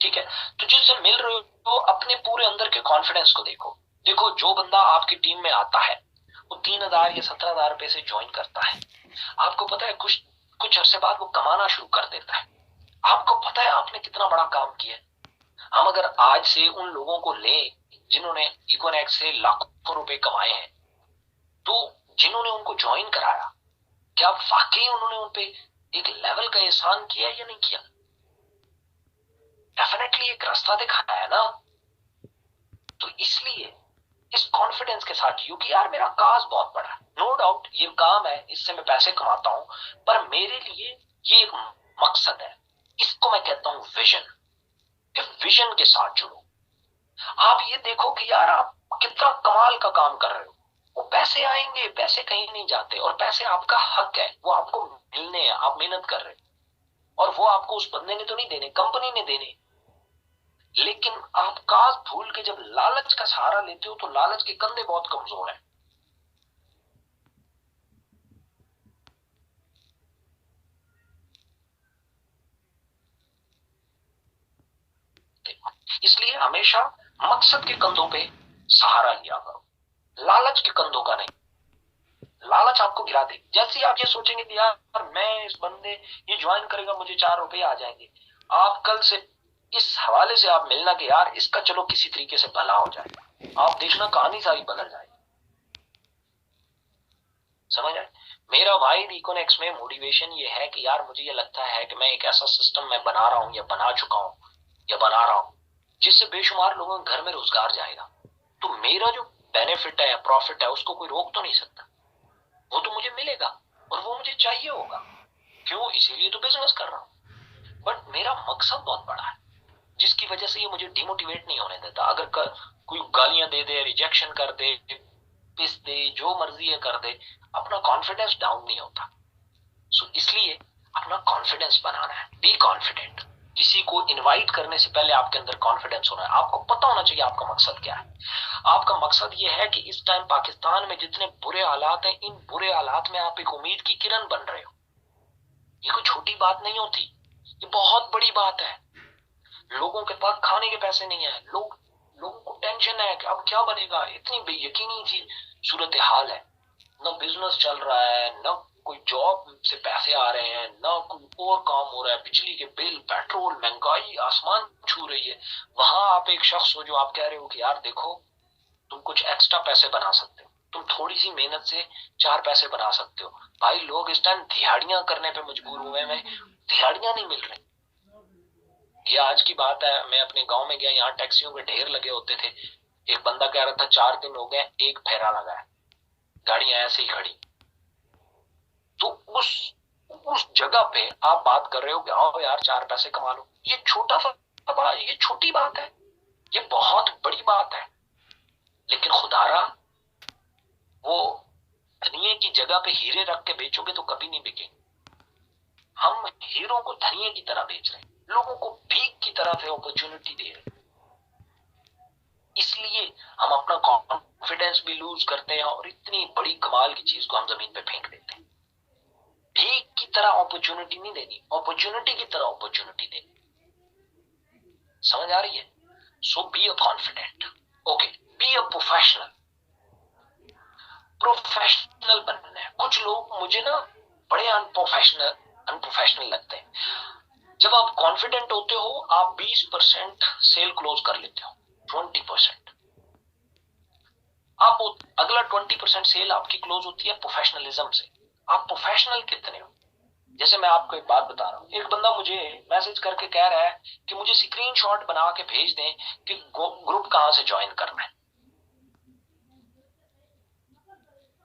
ठीक है, तो जिससे मिल रहे हो अपने पूरे अंदर के कॉन्फिडेंस को देखो। देखो जो बंदा आपकी टीम में आता है वो 3,000 या 17,000 रुपए से ज्वाइन करता है, आपको पता है कुछ अरसे बाद वो कमाना शुरू कर देता है। आपको पता है आपने कितना बड़ा काम किया। हम अगर आज से उन लोगों को लें जिन्होंने इकोनेक्स से लाखों रुपए कमाए हैं, तो जिन्होंने उनको ज्वाइन कराया, क्या वाकई उन्होंने उनपे एक लेवल का एहसान किया या नहीं किया? डेफिनेटली एक रास्ता दिखाया है ना। तो इसलिए इस कॉन्फिडेंस के साथ यू कि यार मेरा काज बहुत बड़ा है, नो डाउट ये काम है, इससे मैं पैसे कमाता हूं, पर मेरे लिए ये एक मकसद है, इसको मैं कहता हूं विजन। विजन के साथ जुड़ो। आप ये देखो कि यार आप कितना कमाल का काम कर रहे हो, वो पैसे आएंगे, पैसे कहीं नहीं जाते, और पैसे आपका हक है, वो आपको मिलने हैं, आप मेहनत कर रहे हो, और वो आपको उस बंदे ने तो नहीं देने, कंपनी ने देने। लेकिन आप काज भूल के जब लालच का सहारा लेते हो तो लालच के कंधे बहुत कमजोर हैं। इसलिए हमेशा मकसद के कंधों पे सहारा लिया करो, लालच के कंधों का नहीं। लालच आपको गिरा दे। जैसे आप ये सोचेंगे कि यार मैं इस बंदे ये ज्वाइन करेगा मुझे 4 रुपए आ जाएंगे, आप कल से इस हवाले से आप मिलना कि यार इसका चलो किसी तरीके से भला हो जाए, आप देखना कहानी सारी बदल जाएगी। समझ आए? मेरा भाई इकोनेक्स में मोटिवेशन ये है कि यार मुझे ये लगता है कि मैं एक ऐसा सिस्टम मैं बना रहा हूं या बना चुका हूं या बना रहा हूं जिससे बेशुमार लोगों के घर में रोजगार जाएगा। तो मेरा जो बेनिफिट है, प्रॉफिट है, उसको कोई रोक तो नहीं सकता, वो तो मुझे मिलेगा और वो मुझे चाहिए होगा। क्यों? इसीलिए तो बिजनेस कर रहा हूं। बट मेरा मकसद बहुत बड़ा है, जिसकी वजह से ये मुझे डिमोटिवेट नहीं होने देता। अगर कोई गालियां दे दे, रिजेक्शन कर दे, पिस दे, जो मर्जी है कर दे, अपना कॉन्फिडेंस डाउन नहीं होता। सो इसलिए अपना कॉन्फिडेंस बनाना है, बी कॉन्फिडेंट। किसी को इनवाइट करने से पहले आपके अंदर कॉन्फिडेंस होना है। आपको पता होना चाहिए आपका मकसद क्या है। आपका मकसद ये है कि इस टाइम पाकिस्तान में जितने बुरे हालात हैं, इन बुरे हालात में आप एक उम्मीद की किरण बन रहे हो। ये कोई छोटी बात नहीं होती, ये बहुत बड़ी बात है। लोगों के पास खाने के पैसे नहीं है, लोगों को टेंशन है कि अब क्या बनेगा। इतनी बेयकीनी सी सूरत हाल है, न बिजनेस चल रहा है, न कोई जॉब से पैसे आ रहे हैं, न कोई और काम हो रहा है। बिजली के बिल, पेट्रोल, महंगाई आसमान छू रही है। वहां आप एक शख्स हो जो आप कह रहे हो कि यार देखो, तुम कुछ एक्स्ट्रा पैसे बना सकते हो, तुम थोड़ी सी मेहनत से 4 पैसे बना सकते हो। भाई लोग इस टाइम दिहाड़ियां करने पे मजबूर हुए हैं, दिहाड़ियां नहीं मिल रही। ये आज की बात है, मैं अपने गांव में गया, यहाँ टैक्सियों के ढेर लगे होते थे। एक बंदा कह रहा था 4 दिन हो गए, एक फेरा लगा है, गाड़ियां ऐसे ही खड़ी। तो उस जगह पे आप बात कर रहे हो कि आओ यार 4 पैसे कमा लो। ये छोटा सा बात, ये छोटी बात है, ये बहुत बड़ी बात है। लेकिन खुदारा, वो धनिये की जगह पे हीरे रख के बेचोगे तो कभी नहीं बिकेंगे। हम हीरो को धनिये की तरह बेच रहे हैं, लोगों को भीख की तरह से अपॉर्चुनिटी दे रहे हैं। इसलिए हम अपना कॉन्फिडेंस भी लूज करते हैं और इतनी बड़ी कमाल की चीज को हम जमीन पे फेंक देते हैं। भीख की तरह अपॉर्चुनिटी नहीं देनी, अपॉर्चुनिटी की तरह अपॉर्चुनिटी देनी। समझ आ रही है? So be a confident, okay, be a professional. Professional बनना है। कुछ लोग मुझे ना बड़े अनप्रोफेशनल लगते हैं। जब आप कॉन्फिडेंट होते हो, आप 20% सेल क्लोज कर लेते हो, 20%। आप अगला 20% सेल आपकी क्लोज होती है प्रोफेशनलिज्म से। आप प्रोफेशनल कितने हो? जैसे मैं आपको एक बात बता रहा हूं, एक बंदा मुझे मैसेज करके कह रहा है कि मुझे स्क्रीनशॉट बना के भेज दें कि ग्रुप कहां से ज्वाइन करना है।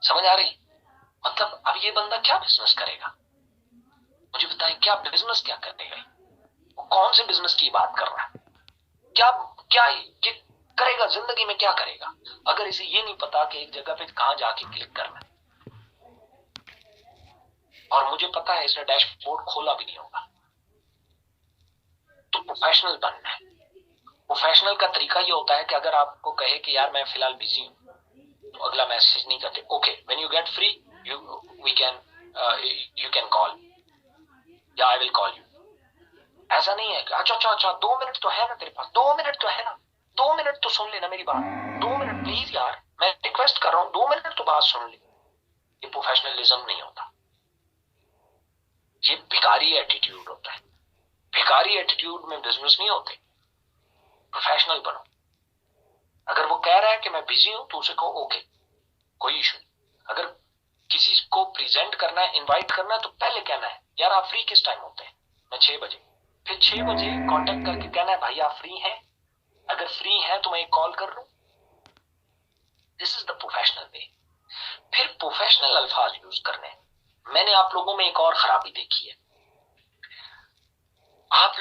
समझ आ रही? मतलब अब ये बंदा क्या बिजनेस करेगा? मुझे बताएं, क्या बिजनेस क्या करेगा? वो कौन से बिजनेस की बात कर रहा है? क्या क्या ये करेगा जिंदगी में? क्या करेगा अगर इसे ये नहीं पता कि एक जगह पे कहां जाके क्लिक करना है? और मुझे पता है इसने डैशबोर्ड खोला भी नहीं होगा। तो प्रोफेशनल बनना है। प्रोफेशनल का तरीका ये होता है कि अगर आपको कहे कि यार मैं फिलहाल बिजी हूं, तो अगला मैसेज नहीं करते, okay when you get free you can call या आई विल कॉल यू। ऐसा नहीं है कि अच्छा 2 मिनट तो है ना तेरे पास, 2 मिनट तो है ना, 2 मिनट तो सुन लेना मेरी बात, 2 मिनट प्लीज यार, मैं रिक्वेस्ट कर रहा हूं, 2 मिनट तो बात सुन ले। ये प्रोफेशनलिज्म नहीं होता, ये भिखारी एटीट्यूड होता है। भिखारी एटीट्यूड में बिजनेस नहीं होते। प्रोफेशनल बनो। अगर वो कह रहा है कि मैं बिजी हूं तो उसे कहो ओके, कोई इशू नहीं। अगर किसी को प्रेजेंट करना है, इनवाइट करना है, तो पहले कहना है यार आप फ्री किस टाइम होते हैं? मैं 6 बजे। फिर 6 बजे कांटेक्ट करके कहना है भाई आप फ्री हैं? अगर फ्री हैं तो मैं एक कॉल कर लूं। This is the professional way. फिर प्रोफेशनल अल्फाज यूज करने हैं। मैंने आप लोगों में एक और खराबी देखी है। आप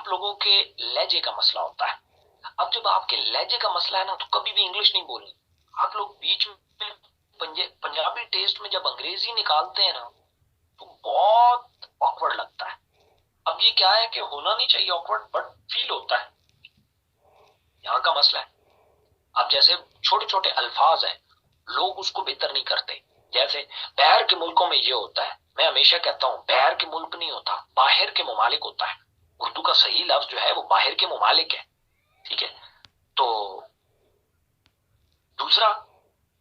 लोगों के लहजे का मसला होता है। अब जब आपके लहजे का मसला है ना, तो कभी भी इंग्लिश नहीं बोलनी। आप लोग बीच में पंजाबी टेस्ट में जब अंग्रेजी निकालते हैं ना, तो बहुत ऑकवर्ड लगता है। अब ये क्या है कि होना नहीं चाहिए ऑकवर्ड, बट फील होता है। यहाँ का मसला है। अब जैसे छोटे छोटे अल्फाज हैं, लोग उसको बेहतर नहीं करते। जैसे बाहर के मुल्कों में ये होता है, मैं हमेशा कहता हूं बाहर के मुल्क नहीं होता, बाहर के ममालिक होता है। उर्दू का सही लफ्ज जो है वो बाहर के ममालिक है, ठीक है। तो दूसरा,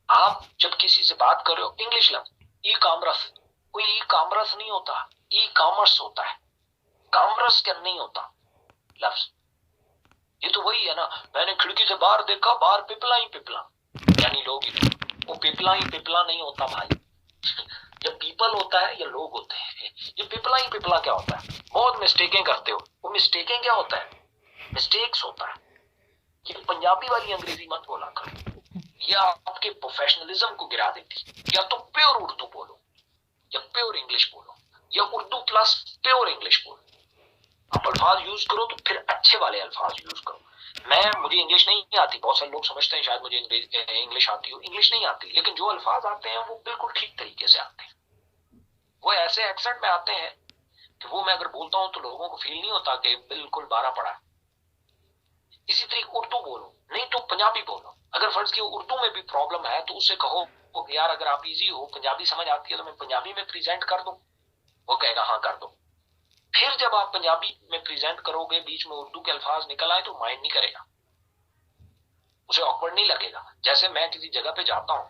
आप जब किसी से बात कर रहे हो, इंग्लिश लफ्ज ई कामर्स, कोई ई कामर्स नहीं होता, ई कॉमर्स होता है। कामर्स क्या नहीं होता लफ्ज। ये तो वही है ना, मैंने खिड़की से बाहर देखा, बाहर पिपला ही पिपला, यानी लोग ही। वो पिपला ही पिपला नहीं होता भाई। जब पीपल होता है या लोग होते हैं, ये पिपला ही पिपला क्या होता है? बहुत मिस्टेकें करते हो। वो मिस्टेकें क्या होता है? मिस्टेक्स होता है। ये पंजाबी वाली अंग्रेजी मत बोला करो, ये आपके प्रोफेशनलिज्म को गिरा देती। या तो प्योर उर्दू बोलो, या प्योर इंग्लिश बोलो, या उर्दू प्लस प्योर इंग्लिश बोलो। आप अल्फाज यूज करो तो फिर अच्छे वाले अल्फाज यूज करो। मुझे इंग्लिश नहीं आती, बहुत सारे लोग समझते हैं शायद मुझे इंग्लिश आती हो, इंग्लिश नहीं आती, लेकिन जो अल्फाज आते हैं वो बिल्कुल ठीक तरीके से आते हैं। वो ऐसे एक्सेंट में आते हैं कि वो मैं अगर बोलता हूं तो लोगों को फील नहीं होता कि बिल्कुल बारह पड़ा। इसी तरीके उर्दू बोलो, नहीं तो पंजाबी बोलो। अगर फर्ज की उर्दू में भी प्रॉब्लम है तो उससे कहो यार अगर आप इजी हो, पंजाबी समझ आती है तो मैं पंजाबी में प्रेजेंट कर दूं, वो कहेगा हाँ कर दो। फिर जब आप पंजाबी में प्रेजेंट करोगे, बीच में उर्दू के अल्फाज निकल आए तो माइंड नहीं करेगा, उसे ऑकवर्ड नहीं लगेगा। जैसे मैं किसी जगह पे जाता हूँ,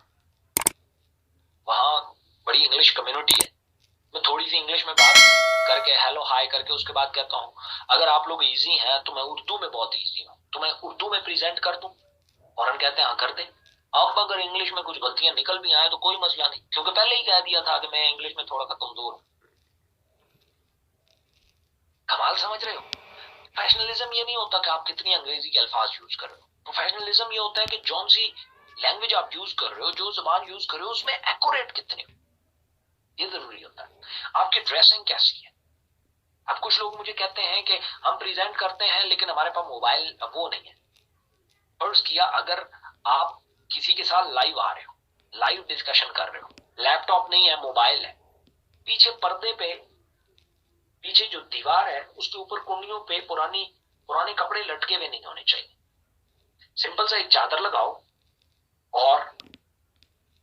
वहां बड़ी इंग्लिश कम्युनिटी है, मैं थोड़ी सी इंग्लिश में बात करके हेलो हाय करके उसके बाद कहता हूँ अगर आप लोग इजी हैं तो मैं उर्दू में बहुत इजी हूँ, तो मैं उर्दू में प्रेजेंट कर दूं। फौरन कहते हैं हाँ कर दे। अब अगर इंग्लिश में कुछ गलतियां निकल भी आए तो कोई मसला नहीं, क्योंकि पहले ही कह दिया था कि मैं इंग्लिश में थोड़ा सा कमजोर हूँ। कमाल समझ रहे हो? प्रोफेशनलिज्म ये नहीं होता कि आप कितनी अंग्रेजी के अल्फाज यूज कर रहे हो। प्रोफेशनलिज्म ये होता है कि जौन सी लैंग्वेज आप यूज कर रहे हो, जो जुबान यूज कर रहे हो, उसमें एक्यूरेट कितने हो, ये जरूरी होता है। आपकी ड्रेसिंग कैसी है? अब कुछ लोग मुझे कहते हैं कि हम प्रेजेंट करते हैं लेकिन हमारे पास मोबाइल वो नहीं है। फर्ज किया अगर आप किसी के साथ लाइव आ रहे हो, लाइव डिस्कशन कर रहे हो, लैपटॉप नहीं है मोबाइल है, पीछे पर्दे पे पीछे जो दीवार है उसके ऊपर कुंडियों पे पुराने कपड़े लटके हुए नहीं होने चाहिए। सिंपल सा एक चादर लगाओ और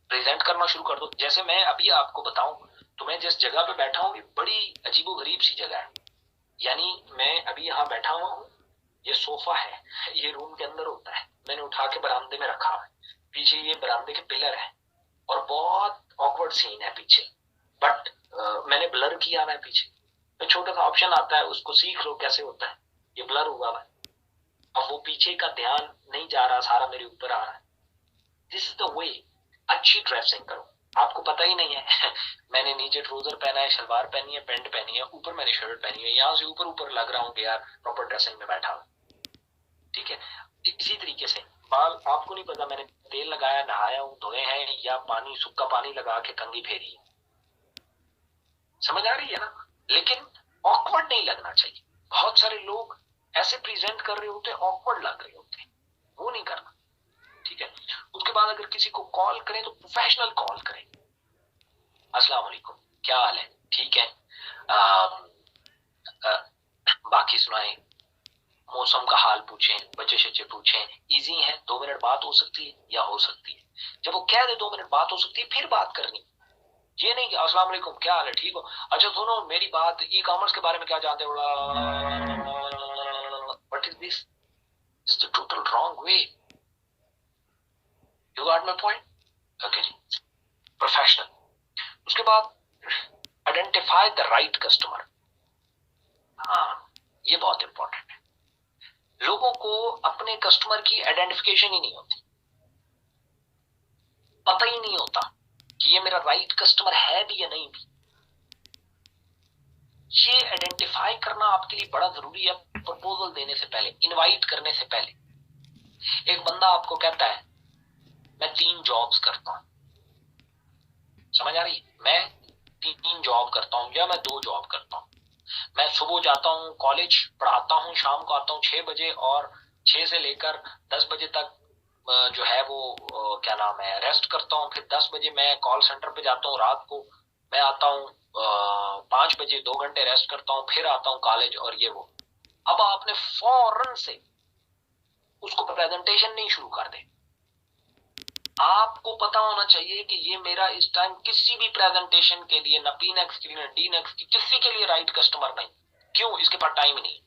प्रेजेंट करना शुरू कर दो। जैसे मैं अभी आपको बताऊं तो मैं जिस जगह पे बैठा हूं ये बड़ी अजीबोगरीब सी जगह है। यानी मैं अभी यहाँ बैठा हुआ हूँ, ये सोफा है, ये रूम के अंदर होता है, मैंने उठा के बरामदे में रखा है, पीछे ये बरामदे के पिलर है और बहुत ऑकवर्ड सीन है पीछे, बट मैंने ब्लर किया हुआ है पीछे। तो छोटा सा ऑप्शन आता है, उसको सीख लो कैसे होता है। ये ब्लर हुआ है, अब वो पीछे का ध्यान नहीं जा रहा, सारा मेरे ऊपर आ रहा है। This is the way. अच्छी ड्रेसिंग करो, आपको पता ही नहीं है मैंने नीचे ट्राउजर पहना है, शलवार पहनी है, पैंट पहनी है, ऊपर मैंने शर्ट पहनी है, यहाँ से ऊपर ऊपर लग रहा हूँ कि यार प्रॉपर ड्रेसिंग में बैठा हूँ। ठीक है, इसी तरीके से बाल आपको नहीं पता मैंने तेल लगाया, नहाया हूँ, धोए हैं या पानी सूखा पानी लगा के कंघी फेरी है। समझ आ रही है ना? लेकिन ऑकवर्ड नहीं लगना चाहिए। बहुत सारे लोग ऐसे प्रेजेंट कर रहे होते हैं, ऑकवर्ड लग रहे होते हैं, वो नहीं करना। ठीक है, उसके बाद अगर किसी को कॉल करें तो प्रोफेशनल कॉल करें। अस्सलाम वालेकुम, क्या हाल है? ठीक है, बाकी सुनाएं, मौसम का हाल पूछें, बच्चे शच्चे पूछें। इजी है, 2 मिनट बात हो सकती है या हो सकती है। जब वो कह दे 2 मिनट बात हो सकती है फिर बात करनी। ये नहीं कि अस्सलाम वालेकुम क्या हाल है, ठीक हो, अच्छा सुनो मेरी बात ई कॉमर्स के बारे में क्या जानते हो, what is this? Is the total wrong way. You got my point? Okay जी, प्रोफेशनल। उसके बाद आइडेंटिफाई द राइट कस्टमर। हाँ, ये बहुत इंपॉर्टेंट है। लोगों को अपने कस्टमर की आइडेंटिफिकेशन ही नहीं होती, पता ही नहीं होता कि ये मेरा राइट कस्टमर है भी या नहीं भी। ये आइडेंटिफाई करना आपके लिए बड़ा जरूरी है। प्रपोजल देने से पहले, इनवाइट करने से पहले। एक बंदा आपको कहता है मैं 3 जॉब्स करता हूं, समझ आ रही है? मैं 3 जॉब करता हूं या मैं 2 जॉब करता हूं। मैं सुबह जाता हूँ कॉलेज पढ़ाता हूँ, शाम को आता हूँ 6 बजे और 6 से लेकर 10 बजे तक जो है वो क्या नाम है रेस्ट करता हूँ। फिर 10 बजे मैं कॉल सेंटर पे जाता हूँ, रात को मैं आता हूँ 5 बजे 2 घंटे रेस्ट करता हूँ, फिर आता हूँ कॉलेज और ये वो। अब आपने फौरन से उसको प्रेजेंटेशन नहीं शुरू कर दे। आपको पता होना चाहिए कि ये मेरा इस टाइम किसी भी प्रेजेंटेशन के लिए, ना पीनेक्स की ना डीनेक्स की, किसी के लिए राइट कस्टमर नहीं। क्यों? इसके पास टाइम नहीं।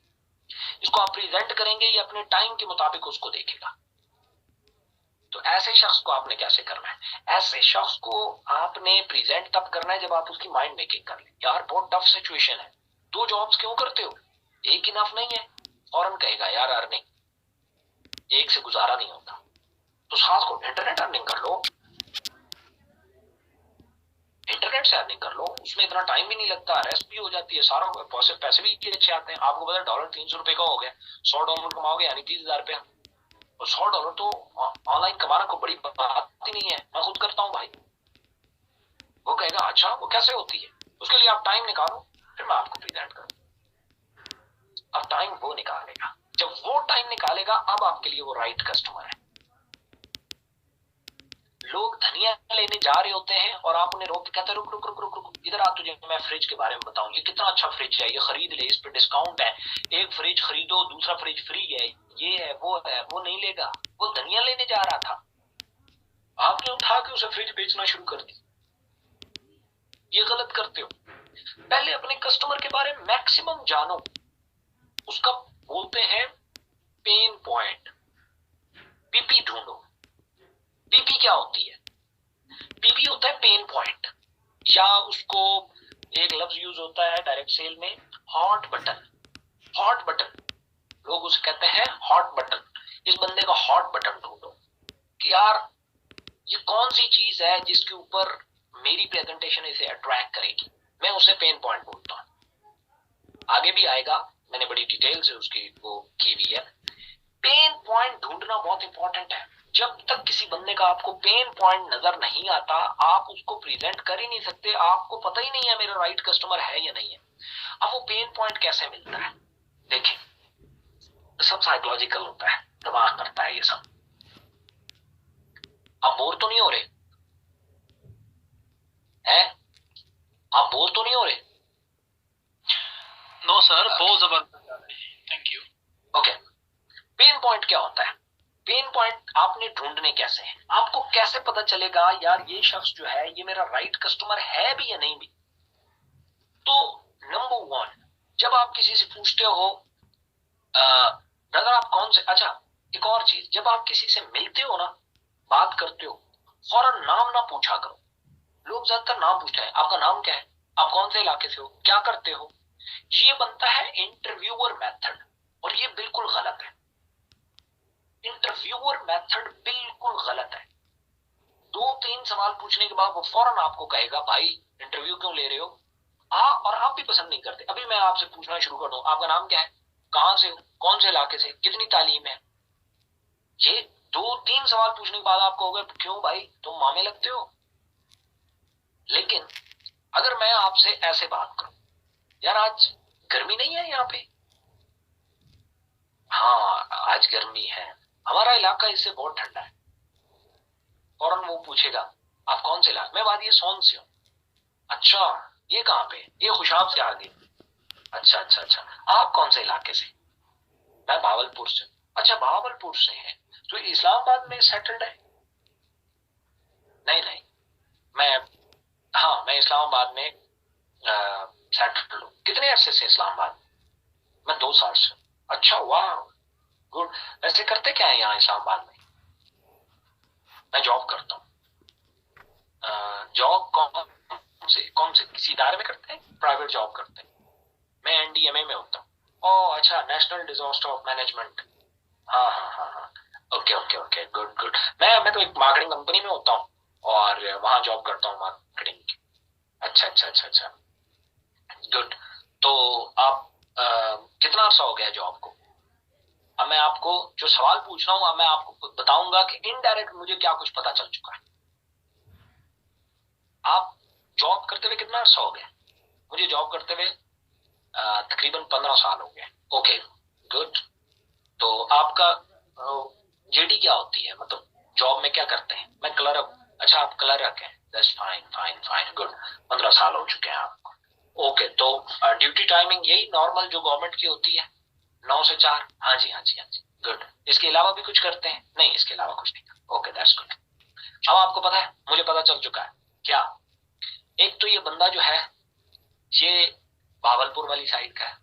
इसको आप प्रेजेंट करेंगे, ये अपने टाइम के मुताबिक उसको देखेगा। तो ऐसे शख्स को आपने कैसे करना है? ऐसे शख्स को आपने प्रेजेंट तब करना है जब आप उसकी माइंड मेकिंग कर ले। यार बहुत टफ सिचुएशन है, 2 जॉब्स क्यों करते हो, एक इनफ नहीं है। फौरन कहेगा यार अर्निंग, एक से गुजारा नहीं होता, तो साथ को इंटरनेट अर्निंग कर लो, इंटरनेट से अर्निंग कर लो, उसमें इतना टाइम भी नहीं लगता, रेस्ट भी हो जाती है, सारा पैसे भी अच्छे आते हैं। आपको पता है डॉलर 300 रुपए का हो गया, $100 कमाओगे यानी 30,000 रुपया। और $100 तो ऑनलाइन कमाना कोई बड़ी बात ही नहीं है, मैं खुद करता हूँ भाई। वो कहेगा अच्छा वो कैसे होती है, उसके लिए आप टाइम निकालो, फिर मैं आपको प्रेजेंट करूँ। अब टाइम वो निकालेगा, जब वो टाइम निकालेगा अब आपके लिए वो राइट कस्टमर है। लोग धनिया लेने जा रहे होते हैं और आप उन्हें रोक के कहते हैं रुक रुक रुक रुक रुक, इधर आ, तुझे मैं फ्रिज के बारे में बताऊं, ये कितना अच्छा फ्रिज है, ये खरीद ले, इस पे डिस्काउंट है, एक फ्रिज खरीदो दूसरा फ्रिज फ्री है, ये है, वो नहीं लेगा, वो धनिया लेने जा रहा था, आपने उठा के उसे फ्रिज बेचना शुरू कर दी। ये गलत करते हो। पहले अपने कस्टमर के बारे में मैक्सिमम जानो, उसका बोलते हैं पेन पॉइंट, पीपी ढूंढो। पीपी क्या होती है? पीपी होता है पेन पॉइंट, या उसको एक लफ्ज यूज होता है डायरेक्ट सेल में, हॉट बटन। हॉट बटन, लोग उसे कहते हैं हॉट बटन। इस बंदे का हॉट बटन ढूंढो कि यार ये कौन सी चीज है जिसके ऊपर मेरी प्रेजेंटेशन इसे अट्रैक्ट करेगी, मैं उसे पेन पॉइंट बोलता हूं। आगे भी आएगा, मैंने बड़ी डिटेल से उसकी वो की हुई है। पेन पॉइंट ढूंढना बहुत इंपॉर्टेंट है। जब तक किसी बंदे का आपको पेन पॉइंट नजर नहीं आता, आप उसको प्रेजेंट कर ही नहीं सकते, आपको पता ही नहीं है मेरा राइट कस्टमर है या नहीं है। अब वो पेन पॉइंट कैसे मिलता है? देखें, सब साइकोलॉजिकल होता है, दिमाग करता है ये सब। आप बोर तो नहीं हो रहे हैं? आप बोर तो नहीं हो रहे? नो सर, बहुत जबरदस्त, thank you. Okay, pain point क्या होता है? पेन पॉइंट आपने ढूंढने कैसे हैं? आपको कैसे पता चलेगा यार ये शख्स जो है ये मेरा राइट कस्टमर है भी या नहीं भी? तो नंबर 1, जब आप किसी से पूछते हो ब्रदर आप कौन से, अच्छा एक और चीज, जब आप किसी से मिलते हो ना, बात करते हो, फौरन नाम ना पूछा करो। लोग ज्यादातर नाम पूछते हैं, आपका नाम क्या है, आप कौन से इलाके से हो, क्या करते हो। ये बनता है इंटरव्यूअर मेथड, और ये बिल्कुल गलत है। इंटरव्यूअर मेथड बिल्कुल गलत है। 2-3 सवाल पूछने के बाद वो फौरन आपको कहेगा भाई इंटरव्यू क्यों ले रहे हो, और आप भी पसंद नहीं करते। अभी मैं आपसे पूछना शुरू कर दूं, आपका नाम क्या है, कहां से हो, कौन से इलाके से, कितनी तालीम है। ये 2-3 सवाल पूछने के बाद आपको होगा क्यों भाई तुम मामे लगते हो। लेकिन अगर मैं आपसे ऐसे बात करूं, यार आज गर्मी नहीं है यहाँ पे, हाँ आज गर्मी है, हमारा इलाका इससे बहुत ठंडा है। फौरन वो पूछेगा आप कौन से इलाके, मैं वादी सोन से हूँ। अच्छा ये कहाँ पे, ये खुशाब से आगे। अच्छा अच्छा अच्छा, आप कौन से इलाके से? मैं भावलपुर से। अच्छा भावलपुर से है तो इस्लामाबाद में सेटल्ड है? नहीं नहीं, मैं इस्लामाबाद में सेटल्ड हूँ। कितने अरसे से इस्लामाबाद? मैं 2 साल से। अच्छा वाह गुड। वैसे करते क्या है यहाँ इस्लामाबाद में? मैं जॉब करता हूँ। जॉब कौन से किसी इदारे में करते हैं? प्राइवेट जॉब करते हैं। मैं एनडीएमए में होता हूँ। ओह अच्छा, नेशनल डिजास्टर ऑफ मैनेजमेंट। हाँ हाँ हाँ हाँ, okay okay okay, good good. मैं तो एक मार्केटिंग कंपनी में होता हूँ और वहां जॉब करता हूँ मार्केटिंग की। अच्छा अच्छा अच्छा अच्छा, गुड। तो आप कितना अर्सा हो गया जॉब को? अब मैं आपको जो सवाल पूछ रहा हूँ, अब मैं आपको बताऊंगा कि इनडायरेक्ट मुझे क्या कुछ पता चल चुका है। आप जॉब करते हुए कितना अर्सा हो गया? मुझे जॉब करते हुए तकरीबन 15 साल हो गए। Okay good. तो आपका जेडी क्या होती है, मतलब जॉब में क्या करते हैं? मैं क्लर्क। अच्छा आप क्लर्क हैं, that's fine fine fine, good. 15 साल हो चुके हैं आपको। ओके, तो ड्यूटी टाइमिंग यही नॉर्मल जो गवर्नमेंट की होती है, 9 से 4? हाँ जी हाँ जी हाँ जी, गुड। इसके अलावा भी कुछ करते हैं? नहीं, इसके अलावा कुछ नहीं। Okay that's good. अब आपको पता है, मुझे पता चल चुका है क्या, एक तो ये बंदा जो है ये भावलपुर वाली साइड का है,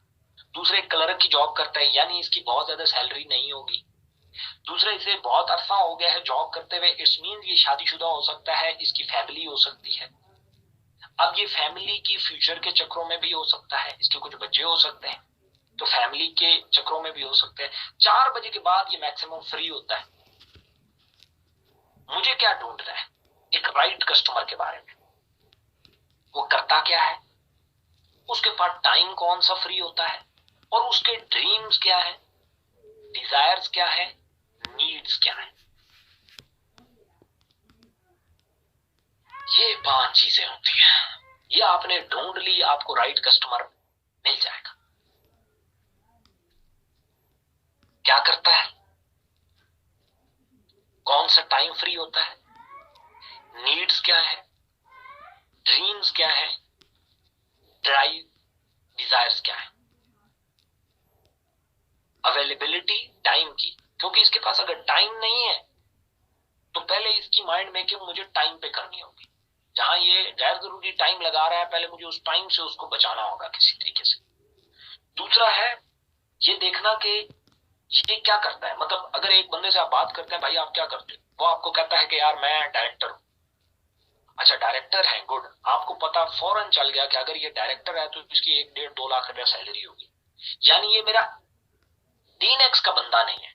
दूसरे क्लर्क की जॉब करता है, यानी इसकी बहुत ज्यादा सैलरी नहीं होगी। दूसरे इसे बहुत अरसा हो गया है जॉब करते हुए, इट्स मींस ये शादीशुदा हो सकता है, इसकी फैमिली हो सकती है। अब ये फैमिली की फ्यूचर के चक्रों में भी हो सकता है, इसके कुछ बच्चे हो सकते हैं, तो फैमिली के चक्रों में भी हो सकते हैं। 4 बजे के बाद ये मैक्सिमम फ्री होता है। मुझे क्या ढूंढ रहा है? एक राइट कस्टमर के बारे में। वो करता क्या है, उसके पास टाइम कौन सा फ्री होता है, और उसके ड्रीम्स क्या है, डिजायर्स क्या है, नीड्स क्या है। ये 5 चीजें होती हैं। ये आपने ढूंढ ली, आपको राइट कस्टमर मिल जाएगा। क्या करता है, कौन सा टाइम फ्री होता है, नीड्स क्या है, ड्रीम्स क्या है, ड्राइव डिजायर्स क्या है, अवेलेबिलिटी टाइम की, क्योंकि इसके पास अगर टाइम नहीं है तो पहले इसकी माइंड मेकिंग मुझे टाइम पे करनी होगी। जहां ये गैर जरूरी टाइम लगा रहा है, पहले मुझे उस टाइम से उसको बचाना होगा किसी तरीके से। दूसरा है ये देखना कि ये क्या करता है। मतलब अगर एक बंदे से आप बात करते हैं, भाई आप क्या करते हो, वो आपको कहता है कि यार मैं डायरेक्टर हूं। अच्छा डायरेक्टर है, गुड, आपको पता फौरन चल गया कि अगर ये डायरेक्टर है तो इसकी 1-1.5-2 लाख रुपया सैलरी होगी, यानी ये मेरा डीनेक्स का बंदा नहीं है,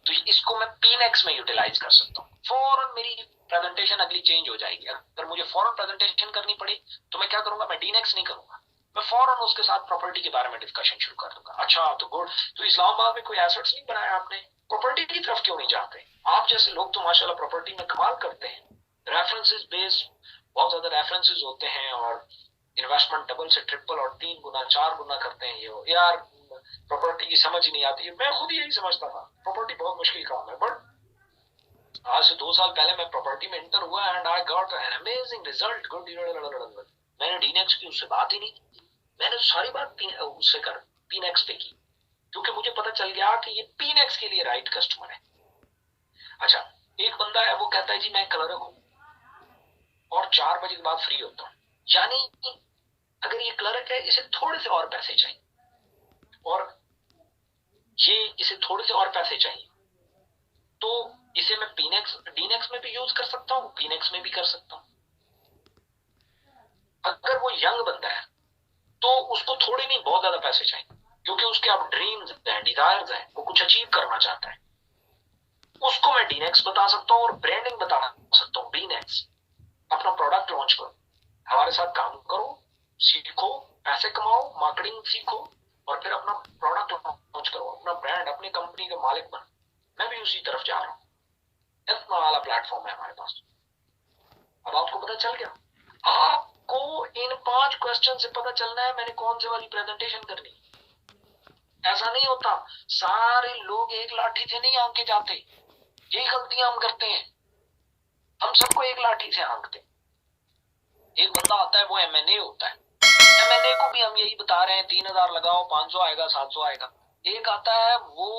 तो इसको मैं पीनेक्स में यूटिलाइज कर सकता हूँ। फौरन मेरी प्रेजेंटेशन अगली चेंज हो जाएगी। अगर मुझे फौरन प्रेजेंटेशन करनी पड़ी तो मैं क्या करूंगा, मैं डीनेक्स नहीं करूंगा, मैं फौरन उसके साथ प्रॉपर्टी के बारे में डिस्कशन शुरू कर दूंगा। अच्छा तो गुड, तो इस्लामाबाद में कोई एसेट्स नहीं बनाया आपने, प्रॉपर्टी की तरफ क्यों नहीं जाते? आप जैसे लोग तो माशाल्लाह प्रॉपर्टी में कमाल करते हैं, रेफरेंसेस बेस्ड बहुत ज्यादा रेफरेंसेस होते हैं और इन्वेस्टमेंट डबल से ट्रिपल और 3 गुना 4 गुना करते हैं। ये यार प्रॉपर्टी की समझ ही नहीं आती है, मैं खुद यही समझता था प्रॉपर्टी बहुत मुश्किल काम है, बट आज से 2 साल पहले मैं प्रॉपर्टी में एंटर हुआ and I got an amazing result. Good, मैंने डीनेक्स की उससे बात ही नहीं की, मैंने सारी बात उससे कर पीनेक्स पे की, क्योंकि मुझे पता चल गया कि ये पीनेक्स के लिए राइट कस्टमर है। अच्छा एक बंदा है वो कहता है जी मैं क्लर्क हूं और 4 बजे के बाद फ्री होता हूं, यानी अगर ये क्लर्क है इसे थोड़े से और पैसे चाहिए और ये इसे थोड़े से और पैसे चाहिए, तो इसे मैं पीनेक्स डीनेक्स में भी यूज कर सकता हूं, पीनेक्स में भी कर सकता हूं। अगर वो यंग बंदा है तो उसको थोड़े नहीं बहुत ज्यादा पैसे चाहिए, क्योंकि उसके अब ड्रीम्स हैं, डिजायर्स हैं, वो कुछ अचीव करना चाहता है, उसको मैं डीनेक्स बता सकता हूँ और ब्रांडिंग बता सकता हूँ बीनेक्स। अपना प्रोडक्ट लॉन्च करो, हमारे साथ काम करो, सीखो, पैसे कमाओ, मार्केटिंग सीखो और फिर अपना प्रोडक्ट लॉन्च करो, अपना ब्रांड, अपनी कंपनी के मालिक बनो। मैं भी उसी तरफ जा रहा हूँ, इतना वाला प्लेटफॉर्म है हमारे पास। अब आपको पता चल गया, आपको इन 5 क्वेश्चन से पता चलना है मैंने कौन से वाली प्रेजेंटेशन करनी। ऐसा नहीं होता, सारे लोग एक लाठी से नहीं आंके जाते, यही गलतियां हम करते हैं, हम सबको एक लाठी से आंकते। एक बंदा आता है वो एमएनए होता है, एमएनए को भी हम यही बता रहे हैं 3000 लगाओ 500 आएगा 700 आएगा। एक आता है वो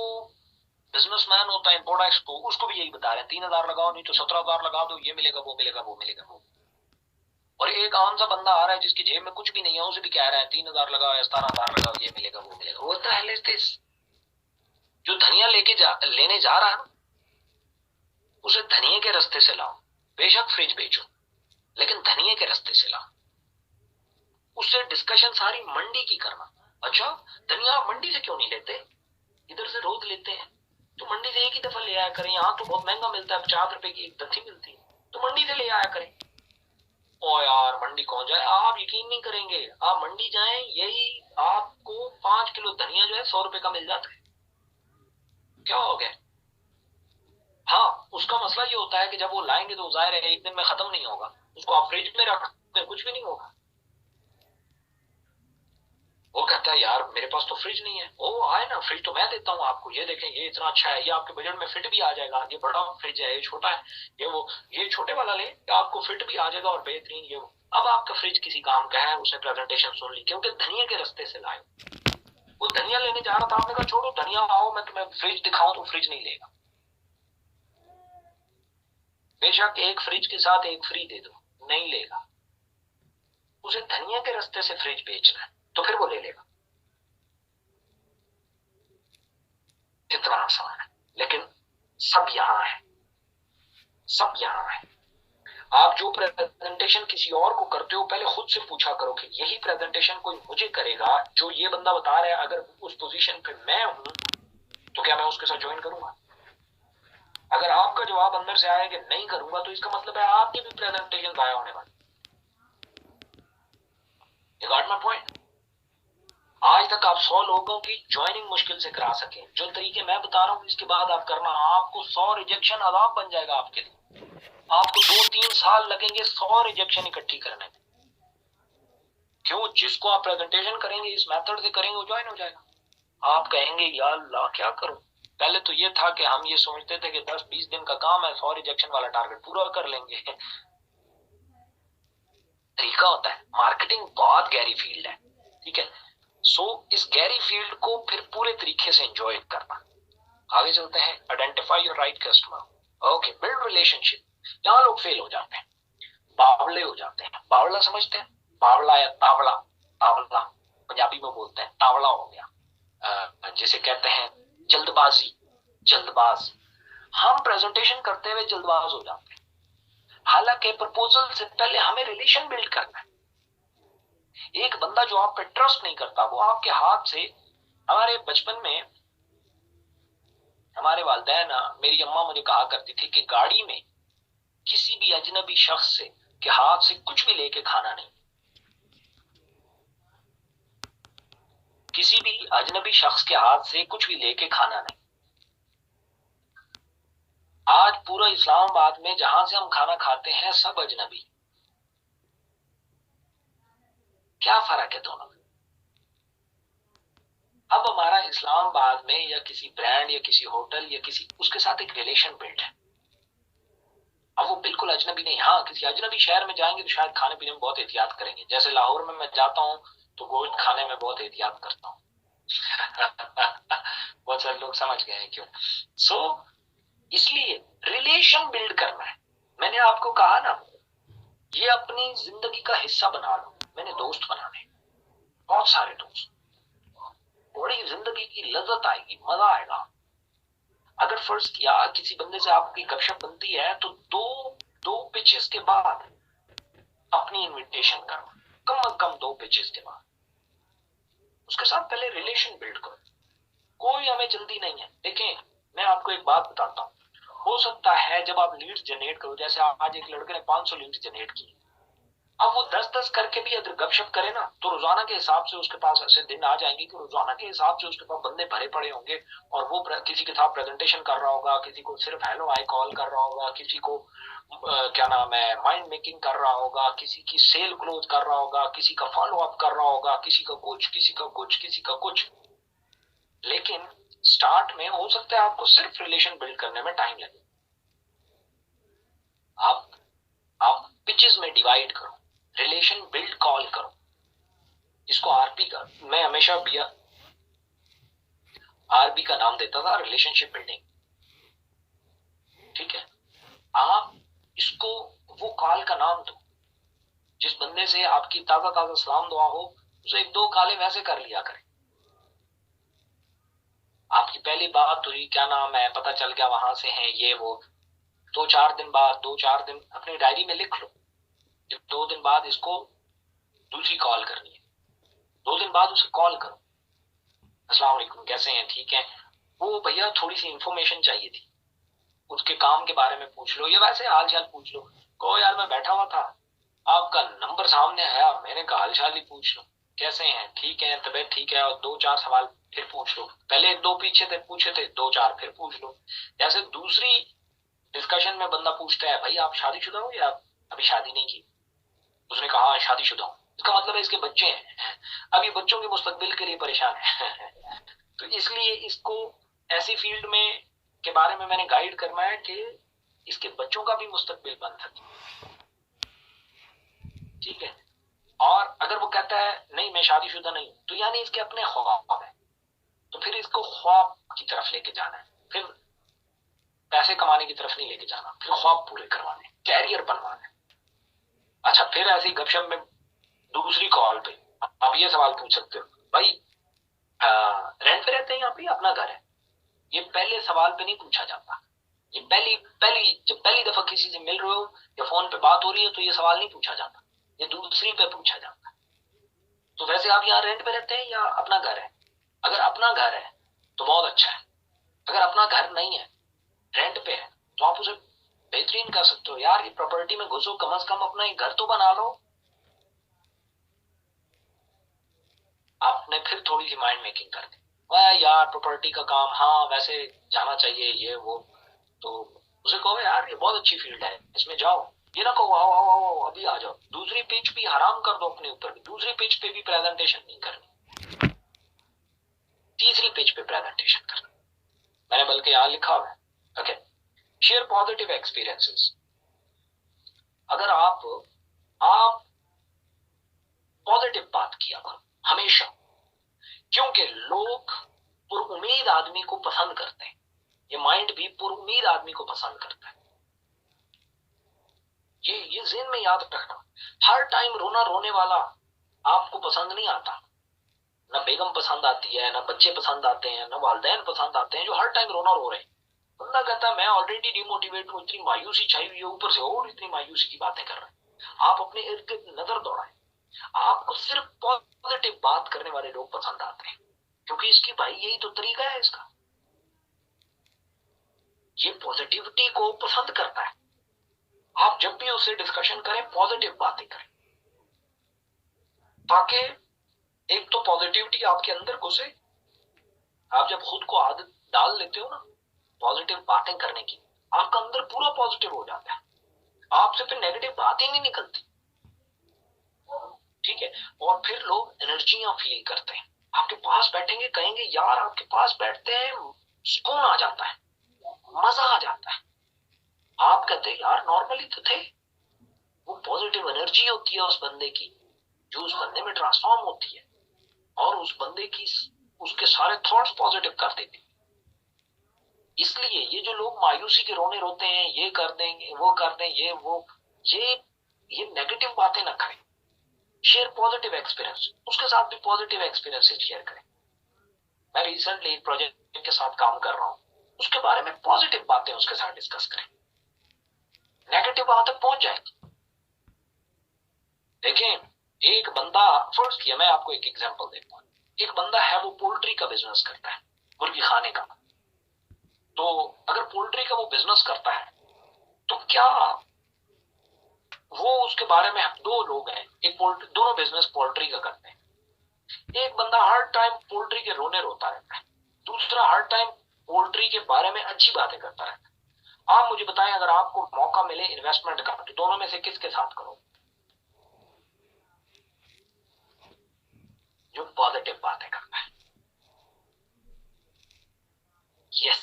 बिजनेसमैन होता है इम्पोर्ट एक्सपोर्ट, उसको भी यही बता रहे हैं 3000 लगाओ नहीं तो 17000 लगा दो, ये मिलेगा वो मिलेगा वो मिलेगा वो। और एक आम सा बंदा आ रहा है जिसकी जेब में कुछ भी नहीं है, उसे भी कह रहा है 3000 लगाओ 17000 लगाओ, ये मिलेगा वो मिलेगा। What the hell is this? जो धनिया लेने जा रहा है उसे धनिये के रास्ते से लाओ, बेशक फ्रिज बेचो लेकिन धनिये के रास्ते से लाओ। उससे डिस्कशन सारी मंडी की करना। अच्छा धनिया आप मंडी से क्यों नहीं लेते, इधर से रोज लेते हैं, तो मंडी से एक ही दफा ले आया करें, यहाँ तो बहुत महंगा मिलता है, 50 रुपए की एक दथी मिलती है, तो मंडी से ले आया करें। ओ यार मंडी कौन जाए, आप यकीन नहीं करेंगे, आप मंडी जाएं यही आपको 5 किलो धनिया जो है 100 रुपए का मिल जाता है। क्या हो गया? हाँ उसका मसला ये होता है कि जब वो लाएंगे तो जाहिर है एक दिन में खत्म नहीं होगा, उसको आप फ्रिज में रख दें कुछ भी नहीं होगा। वो कहता है यार मेरे पास तो फ्रिज नहीं है। ओ आए ना, फ्रिज तो मैं देता हूँ आपको, ये देखें ये इतना अच्छा है, ये आपके बजट में फिट भी आ जाएगा, ये बड़ा फ्रिज है, ये छोटा है, ये छोटे वाला ले आपको फिट भी आ जाएगा और बेहतरीन ये वो। अब आपका फ्रिज किसी काम का है, उसने प्रेजेंटेशन सुन ली क्योंकि धनिया के रास्ते से लाए, वो धनिया लेने जा रहा था, आपने कहा छोड़ो धनिया आओ मैं तुम्हें फ्रिज दिखाऊं, तो फ्रिज नहीं लेगा। बेशक एक फ्रिज के साथ एक फ्री दे दो, नहीं लेगा। उसे धनिया के रास्ते से फ्रिज बेचना है तो फिर वो ले लेगा। कितना आसान है, लेकिन सब यहां है, सब यहां है। आप जो प्रेजेंटेशन किसी और को करते हो पहले खुद से पूछा करो कि यही प्रेजेंटेशन कोई मुझे करेगा, जो ये बंदा बता रहा है अगर उस पोजीशन पे मैं हूं तो क्या मैं उसके साथ ज्वाइन करूंगा? अगर आपका जवाब अंदर से आया कि नहीं करूंगा तो इसका मतलब है आपकी भी प्रेजेंटेशन जाया होने वाली। You got my point? आज तक आप 100 लोगों की ज्वाइनिंग मुश्किल से करा सके, जो तरीके मैं बता रहा हूं इसके बाद आप करना, आपको 100 रिजेक्शन अदाब बन जाएगा आपके लिए। आपको 2-3 साल लगेंगे 100 रिजेक्शन इकट्ठी करने में। क्यों? जिसको आप प्रेजेंटेशन करेंगे इस मेथड से करेंगे वो ज्वाइन हो जाएगा। आप कहेंगे या अल्लाह क्या करूं। पहले तो ये था कि हम ये सोचते थे कि 10-20 दिन का काम है, 100 रिजेक्शन वाला टारगेट पूरा कर लेंगे। तरीका होता है, मार्केटिंग बहुत गहरी फील्ड है, ठीक है। सो इस गहरी फील्ड को फिर पूरे तरीके से एंजॉय करना। आगे चलते हैं, identify your right customer, okay, build relationship. यहाँ लोग फेल हो जाते हैं, बावले हो जाते हैं। बावला समझते हैं, बावला या तावला, तावला पंजाबी में बोलते हैं, तावला हो गया। जिसे कहते हैं जल्दबाजी, जल्दबाज। हम प्रेजेंटेशन करते हुए जल्दबाज हो जाते हैं, हालांकि प्रपोजल से पहले हमें रिलेशन बिल्ड करना है। एक बंदा जो आप पे ट्रस्ट नहीं करता, वो आपके हाथ से, हमारे बचपन में हमारे वालिदैन, मेरी अम्मा मुझे कहा करती थी कि गाड़ी में किसी भी अजनबी शख्स से के हाथ से कुछ भी लेके खाना नहीं, किसी भी अजनबी शख्स के हाथ से कुछ भी लेके खाना नहीं। आज पूरा इस्लामाबाद में जहां से हम खाना खाते हैं सब अजनबी। क्या फर्क है दोनों में? अब हमारा इस्लामाबाद में या किसी ब्रांड या किसी होटल या किसी उसके साथ एक रिलेशन बिल्ड है। अब वो बिल्कुल अजनबी नहीं। हाँ, किसी अजनबी शहर में जाएंगे तो शायद खाने पीने में बहुत एहतियात करेंगे। जैसे लाहौर में मैं जाता हूँ तो गोश्त खाने में बहुत एहतियात करता हूँ। बहुत सारे लोग समझ गए हैं क्यों। सो इसलिए रिलेशन बिल्ड करना है। मैंने आपको कहा ना, ये अपनी जिंदगी का हिस्सा बना लो। मैंने दोस्त बनाने, बहुत सारे दोस्त, बड़ी जिंदगी की लज्जत आएगी, मजा आएगा। अगर फर्ज किया किसी बंदे से आपकी गपशप बनती है तो दो पिचेस के बाद अपनी इनविटेशन करो, कम से कम 2 पिचेस के बाद। उसके साथ पहले रिलेशन बिल्ड करो। कोई हमें जल्दी नहीं है। देखें, मैं आपको एक बात बताता हूँ, हो सकता है जब आप लीड्स जनरेट करो, जैसे आज एक लड़के ने 500 लीड्स जनरेट की, अब वो 10-10 करके भी अगर गपशप करे ना तो रोजाना के हिसाब से उसके पास ऐसे दिन आ जाएंगे कि रोजाना के हिसाब से उसके पास बंदे भरे पड़े होंगे और वो किसी के साथ प्रेजेंटेशन कर रहा होगा, किसी को सिर्फ हेलो हाय कॉल कर रहा होगा, किसी को क्या नाम है माइंड मेकिंग कर रहा होगा, किसी की सेल क्लोज कर रहा होगा, किसी का फॉलो अप कर रहा होगा, किसी का कुछ, किसी का कुछ, किसी का कुछ। लेकिन स्टार्ट में हो सकता है आपको सिर्फ रिलेशन बिल्ड करने में टाइम लगे। आप पिचेस में डिवाइड करो, रिलेशन बिल्ड कॉल करो, इसको आरपी का, मैं हमेशा आरबी का नाम देता था, रिलेशनशिप बिल्डिंग, ठीक है। आप इसको वो कॉल का नाम दो। जिस बंदे से आपकी ताजा ताजा सलाम दुआ हो, उसे 1-2 काले वैसे कर लिया करें। आपकी पहली बात हुई, क्या नाम है, पता चल गया वहां से है ये वो, 2-4 दिन बाद, 2-4 दिन अपनी डायरी में लिख लो, 2 दिन बाद इसको दूसरी कॉल करनी है, 2 दिन बाद उसे कॉल करो, अस्सलाम वालेकुम, कैसे हैं, ठीक है। वो भैया थोड़ी सी इंफॉर्मेशन चाहिए थी, उसके काम के बारे में पूछ लो या वैसे हाल चाल पूछ लो। कहो यार मैं बैठा हुआ था, आपका नंबर सामने आया, मैंने कहा हाल चाल ही पूछ लो, कैसे हैं, ठीक है, तबीयत ठीक है, और 2-4 सवाल फिर पूछ लो। पहले 1-2 पीछे थे पूछे थे, 2-4 फिर पूछ लो। जैसे दूसरी डिस्कशन में बंदा पूछता है, भाई आप शादीशुदा हो या अभी शादी नहीं की? उसने कहा हाँ शादीशुदा हूँ, इसका मतलब है इसके बच्चे हैं, अभी बच्चों के मुस्तकबिल के लिए परेशान है। तो इसलिए इसको ऐसी फील्ड में के बारे में मैंने गाइड करना है कि इसके बच्चों का भी मुस्तकबिल बन सके, ठीक है। और अगर वो कहता है नहीं मैं शादीशुदा नहीं, तो यानी इसके अपने ख्वाब है, तो फिर इसको ख्वाब की तरफ लेके जाना है, फिर पैसे कमाने की तरफ नहीं लेके जाना, फिर ख्वाब पूरे करवाने, कैरियर बनवाना है। अच्छा, फिर ऐसी गपशप में दूसरी कॉल पे आप ये सवाल पूछ सकते हो, भाई रेंट पे रहते हैं यहाँ पे अपना घर है? ये पहले सवाल पे नहीं पूछा जाता। ये जब पहली दफा किसी से मिल रहे हो या फोन पे बात हो रही है तो ये सवाल नहीं पूछा जाता, ये दूसरी पे पूछा जाता। तो वैसे आप यहाँ रेंट पे रहते हैं या अपना घर है? अगर अपना घर है तो बहुत अच्छा है, अगर अपना घर नहीं है, रेंट पे है, तो आप उसे बेहतरीन कर सकते हो, यार ये प्रॉपर्टी में घुसो, कम से कम अपना एक घर तो बना लो। आपने फिर थोड़ी सी माइंड मेकिंग कर दी, वाह यार प्रॉपर्टी का काम, हाँ वैसे जाना चाहिए ये वो, तो उसे कहो यार ये बहुत अच्छी फील्ड है, इसमें जाओ। ये ना कहो आओ आओ आओ अभी आ जाओ। दूसरी पिच भी हराम कर दो अपने ऊपर भी, दूसरी पिच पे भी प्रेजेंटेशन नहीं करनी। तीसरी पेज पे प्रेजेंटेशन करना। मैंने बल्कि यहां लिखा हुआ है, ओके, शेयर पॉजिटिव एक्सपीरियंसेस। अगर आप पॉजिटिव बात किया करो हमेशा, क्योंकि लोग पुरुमीद आदमी को पसंद करते हैं। ये माइंड भी पुरुमीद आदमी को पसंद करता है। ये ज़हन में याद रखना। हर टाइम रोना रोने वाला आपको पसंद नहीं आता। ना बेगम पसंद आती है, ना बच्चे पसंद आते हैं, ना वालदैन पसंद आते हैं जो हर टाइम रोना रो रहे हैं। बंदा कहता है मैं ऑलरेडी डिमोटिवेट हूं, इतनी मायूसी छाई हुई है, ऊपर से और इतनी मायूसी की बातें कर रहे हैं। आप अपने इर्द गिर्द नजर दौड़ाएं, आपको सिर्फ पॉजिटिव बात करने वाले लोग पसंद आते हैं, क्योंकि इसकी भाई यही तो तरीका है इसका। ये पॉजिटिविटी को पसंद करता है। आप जब भी उससे डिस्कशन करें पॉजिटिव बातें करें, ताकि एक तो पॉजिटिविटी आपके अंदर घुसे। आप जब खुद को आदत डाल लेते हो ना पॉजिटिव बातें करने की, आपका अंदर पूरा पॉजिटिव हो जाता है, आपसे फिर नेगेटिव बात ही नहीं निकलती। ठीक है, और फिर लोग एनर्जियां फील करते हैं। आपके पास बैठेंगे, कहेंगे यार आपके पास बैठते हैं सुकून आ जाता है, मजा आ जाता है। आप कहते हैं यार नॉर्मली तो थे। वो पॉजिटिव एनर्जी होती है उस बंदे की, जो उस बंदे में ट्रांसफॉर्म होती है और उस बंदे की उसके सारे थॉट्स पॉजिटिव कर देती है। इसलिए ये जो लोग मायूसी के रोने रोते हैं, ये कर देंगे वो कर दें, ये नेगेटिव बातें ना करें। शेयर पॉजिटिव एक्सपीरियंस, उसके साथ भी पॉजिटिव एक्सपीरियंस शेयर करें। मैं रिसेंटली एक प्रोजेक्ट के साथ काम कर रहा हूं, उसके बारे में पॉजिटिव बातें उसके साथ डिस्कस करें। नेगेटिव वहां तक पहुंच जाएगी। देखें, एक बंदा फर्ज किया, मैं आपको एक एग्जांपल देता हूं। एक बंदा है वो पोल्ट्री का बिजनेस करता है, मुर्गी खाने का। तो अगर पोल्ट्री का वो बिजनेस करता है तो क्या वो उसके बारे में, दो लोग हैं, एक पोल्ट्री, दोनों बिजनेस पोल्ट्री का करते हैं। एक बंदा हर टाइम पोल्ट्री के रोने रोता रहता है, दूसरा हर टाइम पोल्ट्री के बारे में अच्छी बातें करता रहता है। आप मुझे बताएं, अगर आपको मौका मिले इन्वेस्टमेंट का, तो दोनों में से किसके साथ करो? जो पॉजिटिव बातें करता है। यस,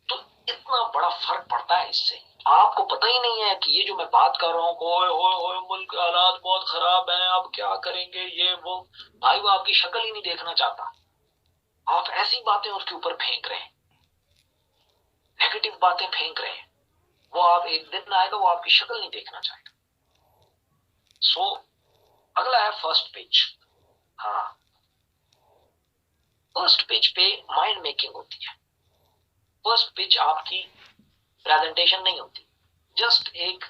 तो इतना बड़ा फर्क पड़ता है इससे। आपको पता ही नहीं है कि ये जो मैं बात कर रहा हूँ, ओए मुल्क के हालात बहुत खराब हैं, अब क्या करेंगे, ये वो, भाई वो आपकी शक्ल ही नहीं देखना चाहता। आप ऐसी बातें उसके ऊपर फेंक रहे हैं, नेगेटिव बातें फेंक रहे हैं। वो आप एक दिन आएगा वो आपकी शक्ल नहीं देखना चाहेगा। सो अगला है फर्स्ट पेज। हाँ, फर्स्ट पेज पे माइंड मेकिंग होती है। फर्स्ट पेज आपकी प्रेजेंटेशन नहीं होती, जस्ट एक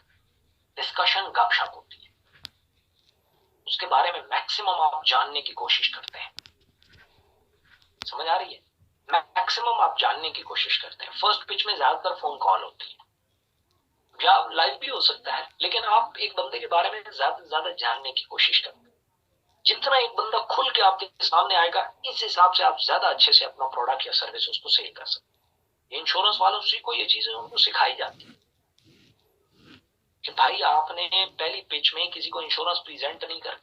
डिस्कशन, गपशप होती है। उसके बारे में मैक्सिमम आप जानने की कोशिश करते हैं। समझ आ रही है? मैक्सिमम आप जानने की कोशिश करते हैं। फर्स्ट पेज में ज्यादातर फोन कॉल होती है, या लाइव भी हो सकता है, लेकिन आप एक बंदे के बारे में ज्यादा से ज्यादा जानने की कोशिश करते हैं। जितना एक बंदा खुल के आपके सामने आएगा, इस हिसाब से आप ज्यादा अच्छे से अपना प्रोडक्ट या सर्विस उसको सेल कर सकते हैं। इंश्योरेंस वालों से को ये चीजें उनको सिखाई जाती है कि भाई आपने पहली पिच में किसी को इंश्योरेंस प्रेजेंट नहीं कर।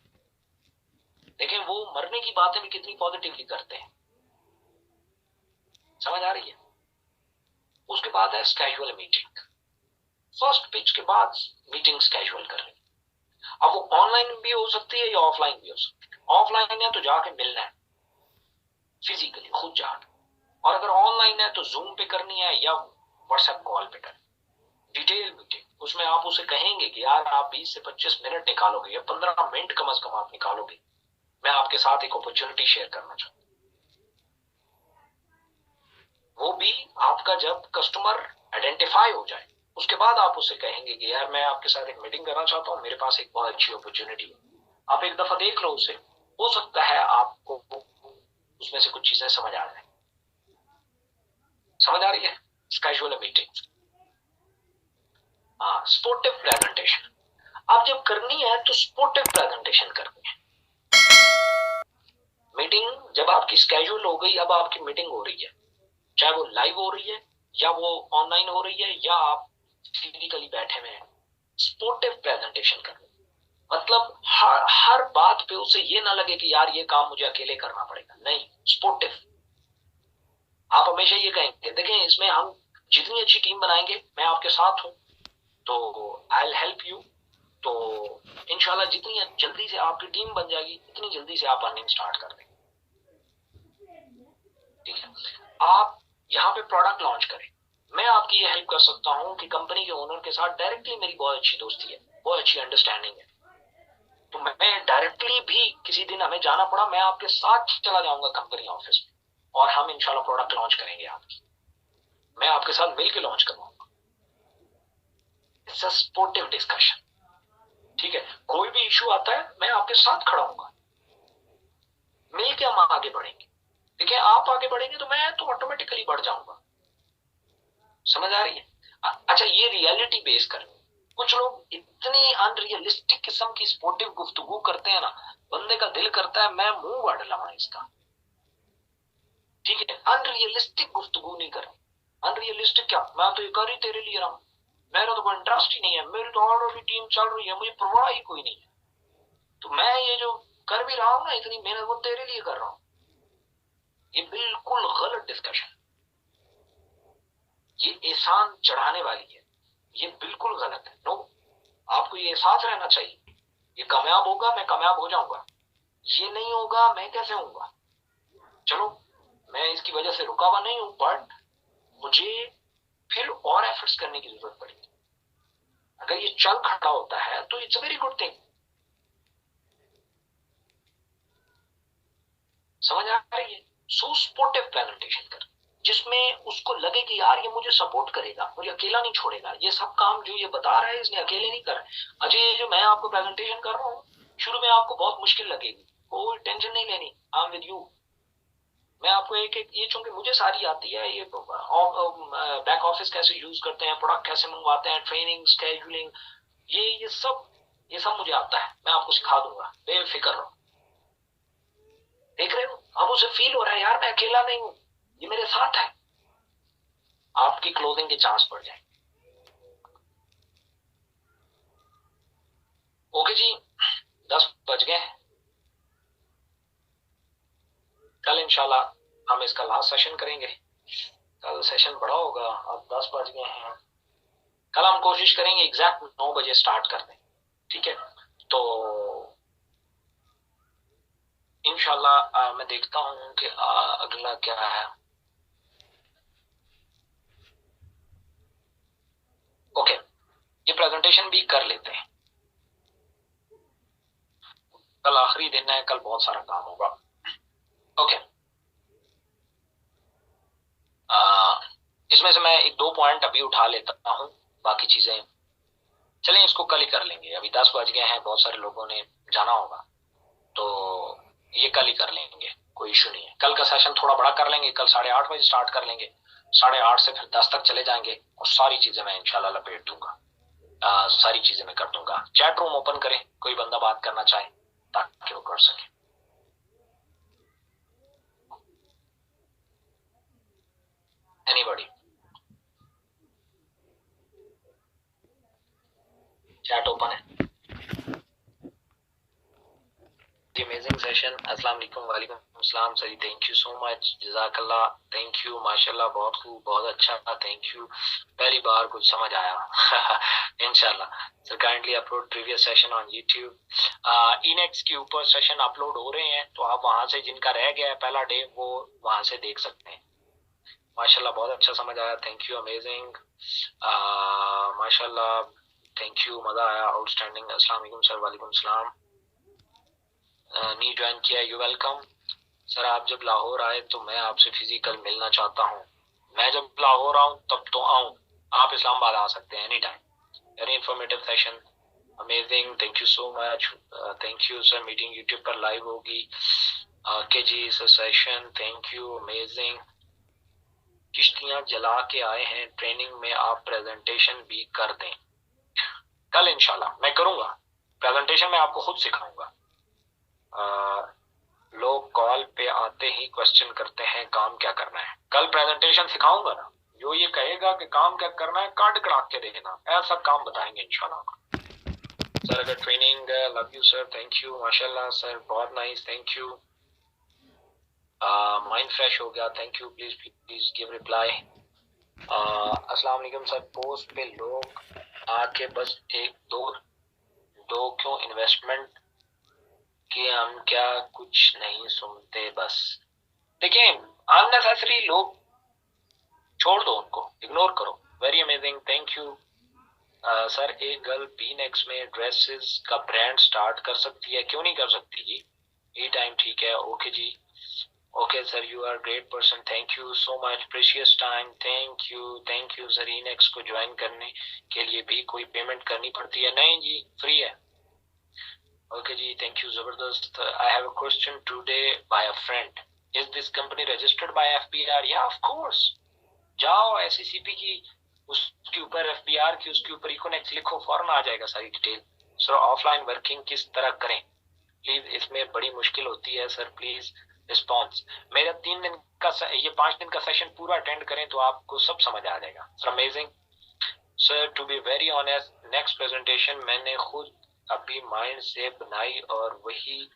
देखें, वो मरने की बातें भी कितनी पॉजिटिवली करते हैं। समझ आ रही है? उसके बाद है स्केजुअल मीटिंग। फर्स्ट पिच के बाद मीटिंग स्केजुअल कर रही है। अब वो ऑनलाइन भी हो सकती है या ऑफलाइन भी हो सकती है। ऑफलाइन है तो जाके मिलना है फिजिकली, खुद जाके, और अगर ऑनलाइन है तो जूम पे करनी है या व्हाट्सएप कॉल पे करनी। डिटेल मीटिंग, उसमें आप उसे कहेंगे कि यार आप 20 से 25 मिनट निकालोगे या 15 मिनट कम से कम आप निकालोगे, मैं आपके साथ एक अपॉर्चुनिटी शेयर करना चाहूँ। वो भी आपका जब कस्टमर आइडेंटिफाई हो जाए, उसके बाद आप उसे कहेंगे कि यार मैं आपके साथ एक मीटिंग करना चाहता हूँ, मेरे पास एक बहुत अच्छी अपॉर्चुनिटी है, आप एक दफा देख लो उसे, हो सकता है आपको उसमें से कुछ चीजें समझ आ जाए। समझ आ रही है? Casual meeting. हाँ, स्पोर्टिव प्रेजेंटेशन। अब जब करनी है तो स्पोर्टिव प्रेजेंटेशन करनी है। मीटिंग जब आपकी स्केड्यूल हो गई, अब आपकी मीटिंग हो रही है, चाहे वो लाइव हो रही है या वो ऑनलाइन हो रही है या आप फिजिकली बैठे हुए हैं, स्पोर्टिव प्रेजेंटेशन करनी। मतलब हर बात पे उसे ये ना लगे कि यार ये काम मुझे अकेले करना पड़ेगा, नहीं, स्पोर्टिव। आप हमेशा ये कहेंगे देखें इसमें हम जितनी अच्छी टीम बनाएंगे मैं आपके साथ हूं, तो आई विल हेल्प यू। तो इंशाल्लाह जितनी जल्दी से आपकी टीम बन जाएगी उतनी जल्दी से आप अर्निंग स्टार्ट कर देंगे। ठीक है, आप यहाँ पे प्रोडक्ट लॉन्च करें, मैं आपकी ये हेल्प कर सकता हूँ कि कंपनी के ओनर के साथ डायरेक्टली मेरी बहुत अच्छी दोस्ती है, बहुत अच्छी अंडरस्टैंडिंग है, तो मैं डायरेक्टली भी किसी दिन हमें जाना पड़ा मैं आपके साथ चला जाऊंगा कंपनी ऑफिस में और हम इंशाल्लाह प्रोडक्ट लॉन्च करेंगे आपकी, मैं आपके साथ मिलकर लॉन्च करवाऊंगा। It's a supportive discussion. ठीक है, कोई भी इशू आता है मैं आपके साथ खड़ा हूंगा, मिल के हम आगे बढ़ेंगे। देखिए आप आगे बढ़ेंगे तो मैं तो ऑटोमेटिकली बढ़ जाऊंगा। समझ आ रही है? अच्छा, ये रियलिटी बेस कर, कुछ लोग इतनी अनरियलिस्टिक किस्म की स्पोर्टिव गुफ्तगू करते हैं ना, बंदे का दिल करता है मैं मुंह वड़ लगा इसका। ठीक है, अनरियलिस्टिक गुफ्तगू नहीं कर, अनरियलिस्टिक क्या, मैं तो ये कर ही तेरे लिए रहा हूं, मेरा तो कोई इंटरेस्ट ही नहीं है, मेरी तो ऑलरेडी टीम चल रही है, मुझे परवाह ही कोई नहीं है, तो मैं ये जो कर भी रहा हूं ना इतनी मेहनत वो तेरे लिए कर रहा हूं। ये बिल्कुल गलत डिस्कशन, ये एहसान चढ़ाने वाली है, ये बिल्कुल गलत है। नो, आपको ये एहसास रहना चाहिए ये कामयाब होगा मैं कामयाब हो जाऊंगा, ये नहीं होगा मैं कैसे होऊंगा। चलो मैं इसकी वजह से रुका हुआ नहीं हूं, बट मुझे फिर और एफर्ट्स करने की जरूरत पड़ेगी। अगर ये चल खड़ा होता है तो it's a very good thing. समझ आ रही है? सो सपोर्टिव प्रेजेंटेशन कर जिसमें उसको लगे कि यार ये मुझे सपोर्ट करेगा, मुझे अकेला नहीं छोड़ेगा, ये सब काम जो ये बता रहा है इसने अकेले नहीं करा। अच्छा, ये जो मैं आपको प्रेजेंटेशन कर रहा हूँ शुरू में आपको बहुत मुश्किल लगेगी, कोई टेंशन नहीं लेनी, आई एम विद यू। मैं आपको एक एक ये चूंकि मुझे सारी आती है, ये बैक ऑफिस कैसे यूज करते हैं, प्रोडक्ट कैसे मंगवाते हैं, ट्रेनिंग स्केड्यूलिंग, ये सब मुझे आता है, मैं आपको सिखा दूंगा, बेफिक्र रहो। देख रहे हो, अब उसे फील हो रहा है यार मैं अकेला नहीं हूं, ये मेरे साथ है, आपकी क्लोजिंग के चांस बढ़ जाए। ओके जी, 10 बज गए, कल इंशाल्लाह हम इसका लास्ट सेशन करेंगे, कल सेशन बड़ा होगा, अब 10 बज गए हैं, कल हम कोशिश करेंगे एग्जैक्ट 9 बजे स्टार्ट कर दें। ठीक है, तो इंशाल्लाह मैं देखता हूं कि अगला क्या है। ओके, ये प्रेजेंटेशन भी कर लेते हैं, कल आखिरी दिन है, कल बहुत सारा काम होगा। ओके, इसमें से मैं एक दो पॉइंट अभी उठा लेता हूं, बाकी चीजें चलें इसको कल ही कर लेंगे, अभी 10 बज गए हैं, बहुत सारे लोगों ने जाना होगा, तो ये कल ही कर लेंगे, कोई इशू नहीं है। कल का सेशन थोड़ा बड़ा कर लेंगे, कल 8:30 बजे स्टार्ट कर लेंगे, 8:30 से फिर 10 तक चले जाएंगे और सारी चीजें मैं इंशाल्लाह लपेट दूंगा, सारी चीजें मैं कर दूंगा। चैट रूम ओपन करें, कोई बंदा बात करना चाहे ताकि वो कर सके। एनीबॉडी? चैट ओपन है? अमेजिंग सेशन, अस्सलाम वालेकुम। वालेकुम अस्सलाम sir, thank you so much, जज़ाकल्लाह, थैंक यू, माशाल्लाह, बहुत खूब, बहुत अच्छा, थैंक यू, पहली बार कुछ समझ आया। इंशाल्लाह sir, kindly upload previous session on YouTube. इनेक्स के ऊपर सेशन अपलोड हो रहे हैं, तो आप वहां से जिनका रह गया है पहला डे वो वहां से देख सकते हैं। माशाल्लाह बहुत अच्छा समझ आया, थैंक यू, अमेजिंग, माशाल्लाह, थैंक यू, मजा आया, आउटस्टैंडिंग। अस्सलाम वालेकुम सर। वालेकुम सलाम। नी ज्वाइन किया, यू वेलकम सर। आप जब लाहौर आए तो मैं आपसे फिजिकल मिलना चाहता हूँ, मैं जब लाहौर आऊँ तब तो आऊँ, आप इस्लामाबाद आ सकते हैं any time. Very informative session, amazing, thank you so much, thank you sir. Meeting YouTube पर लाइव होगी, के जी sir, session, thank you, amazing. किश्तियां जला के आए हैं, ट्रेनिंग में आप प्रेजेंटेशन भी कर दें। कल इंशाल्लाह मैं करूंगा प्रेजेंटेशन, मैं आपको खुद सिखाऊंगा। लोग कॉल पे आते ही क्वेश्चन करते हैं काम क्या करना है, कल प्रेजेंटेशन सिखाऊंगा ना, जो ये कहेगा कि काम क्या करना है काट कड़ा के देना, ऐसा काम बताएंगे इंशाल्लाह। सर अगर training love you sir, thank you माशाल्लाह सर, बहुत nice, thank you, mind fresh हो गया, thank you, please please give reply. अस्सलाम वालेकुम सर, पोस्ट पे लोग आके बस एक दो क्यों इन्वेस्टमेंट कि हम क्या कुछ नहीं सुनते बस। देखिए अननेसेसरी लोग छोड़ दो, उनको इग्नोर करो। Very amazing, thank you. Sir एक गर्ल पीनेक्स में ड्रेसेस का ब्रांड स्टार्ट कर सकती है, क्यों नहीं कर सकती जी, ये टाइम ठीक है। ओके जी, okay sir, you are great person, thank you so much, precious time, thank you sir. इनेक्स को ज्वाइन करने के लिए भी कोई पेमेंट करनी पड़ती है? नहीं जी, फ्री है। ओके जी, थैंक यू, जबरदस्त। I have a question today by a friend, is this company registered by FBR? या ऑफ कोर्स, जाओ एससीसीपी की उसके ऊपर, एफबीआर की उसके ऊपर इकोनेक्स लिखो, फौरन आ जाएगा सारी डिटेल। सर ऑफलाइन वर्किंग किस तरह करें प्लीज, इसमें बड़ी मुश्किल होती है सर, प्लीज रिस्पॉन्स। मेरा 3 दिन का ये 5 दिन का सेशन पूरा अटेंड करें तो आपको सब समझ आ जाएगा sir. Amazing sir, to be very honest, next presentation मैंने खुद अभी माइंड से बनाई और वही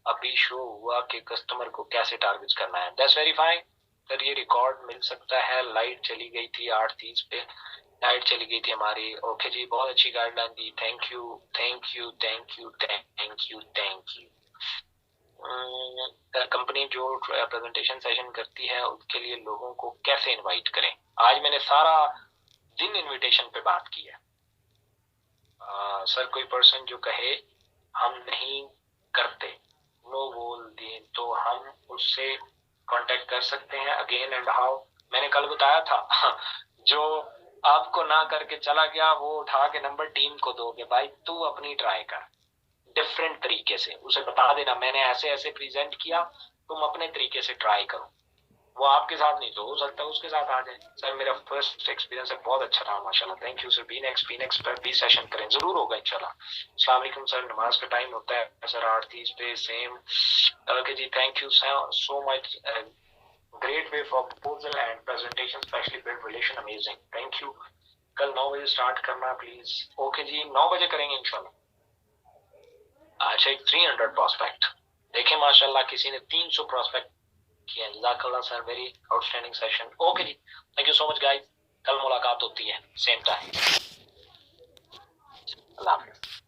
अभी शो हुआ कि कस्टमर को कैसे टारगेट करना है। दैट्स वेरी फाइन सर, ये रिकॉर्ड मिल सकता है। लाइट चली गई थी 8:30 पे, लाइट चली गई थी हमारी। ओके जी, बहुत अच्छी guideline the, thank you thank you thank you thank you thank you. Company जो प्रेजेंटेशन सेशन करती है उसके लिए लोगों को कैसे इनवाइट करें? आज मैंने सारा दिन इनविटेशन पे बात की है। सर कोई पर्सन जो कहे हम नहीं करते, नो बोल दिए, तो हम उससे कांटेक्ट कर सकते हैं अगेन एंड हाउ? मैंने कल बताया था जो आपको ना करके चला गया वो उठा के नंबर टीम को दोगे, भाई तू अपनी ट्राई कर डिफरेंट तरीके से, उसे बता देना मैंने ऐसे ऐसे प्रेजेंट किया, तुम अपने तरीके से ट्राई करो। वो आपके साथ नहीं तो हो सकता है उसके साथ आ जाए। सर मेरा फर्स्ट एक्सपीरियंस है, बहुत अच्छा रहा माशाल्लाह, थैंक यू सर। बीनेक्स पर भी सेशन करें, जरूर होगा इंशाल्लाह। अस्सलाम वालेकुम सर, नमाज का टाइम होता है सर 8:30 पे, सेम। ओके जी, thank you so much, great way for proposal and presentation, especially build relation, amazing, thank you. कल 9 बजे स्टार्ट करना प्लीज। ओके जी, 9 बजे करेंगे इंशाल्लाह। अच्छा, एक 300 प्रोस्पेक्ट देखें माशाल्लाह, किसी ने 300 प्रोस्पेक्ट किया, जज़ाकल्लाह sir, very outstanding session. Okay जी, thank you so much guys, कल मुलाकात होती है सेम टाइम। अल्लाह हाफिज़।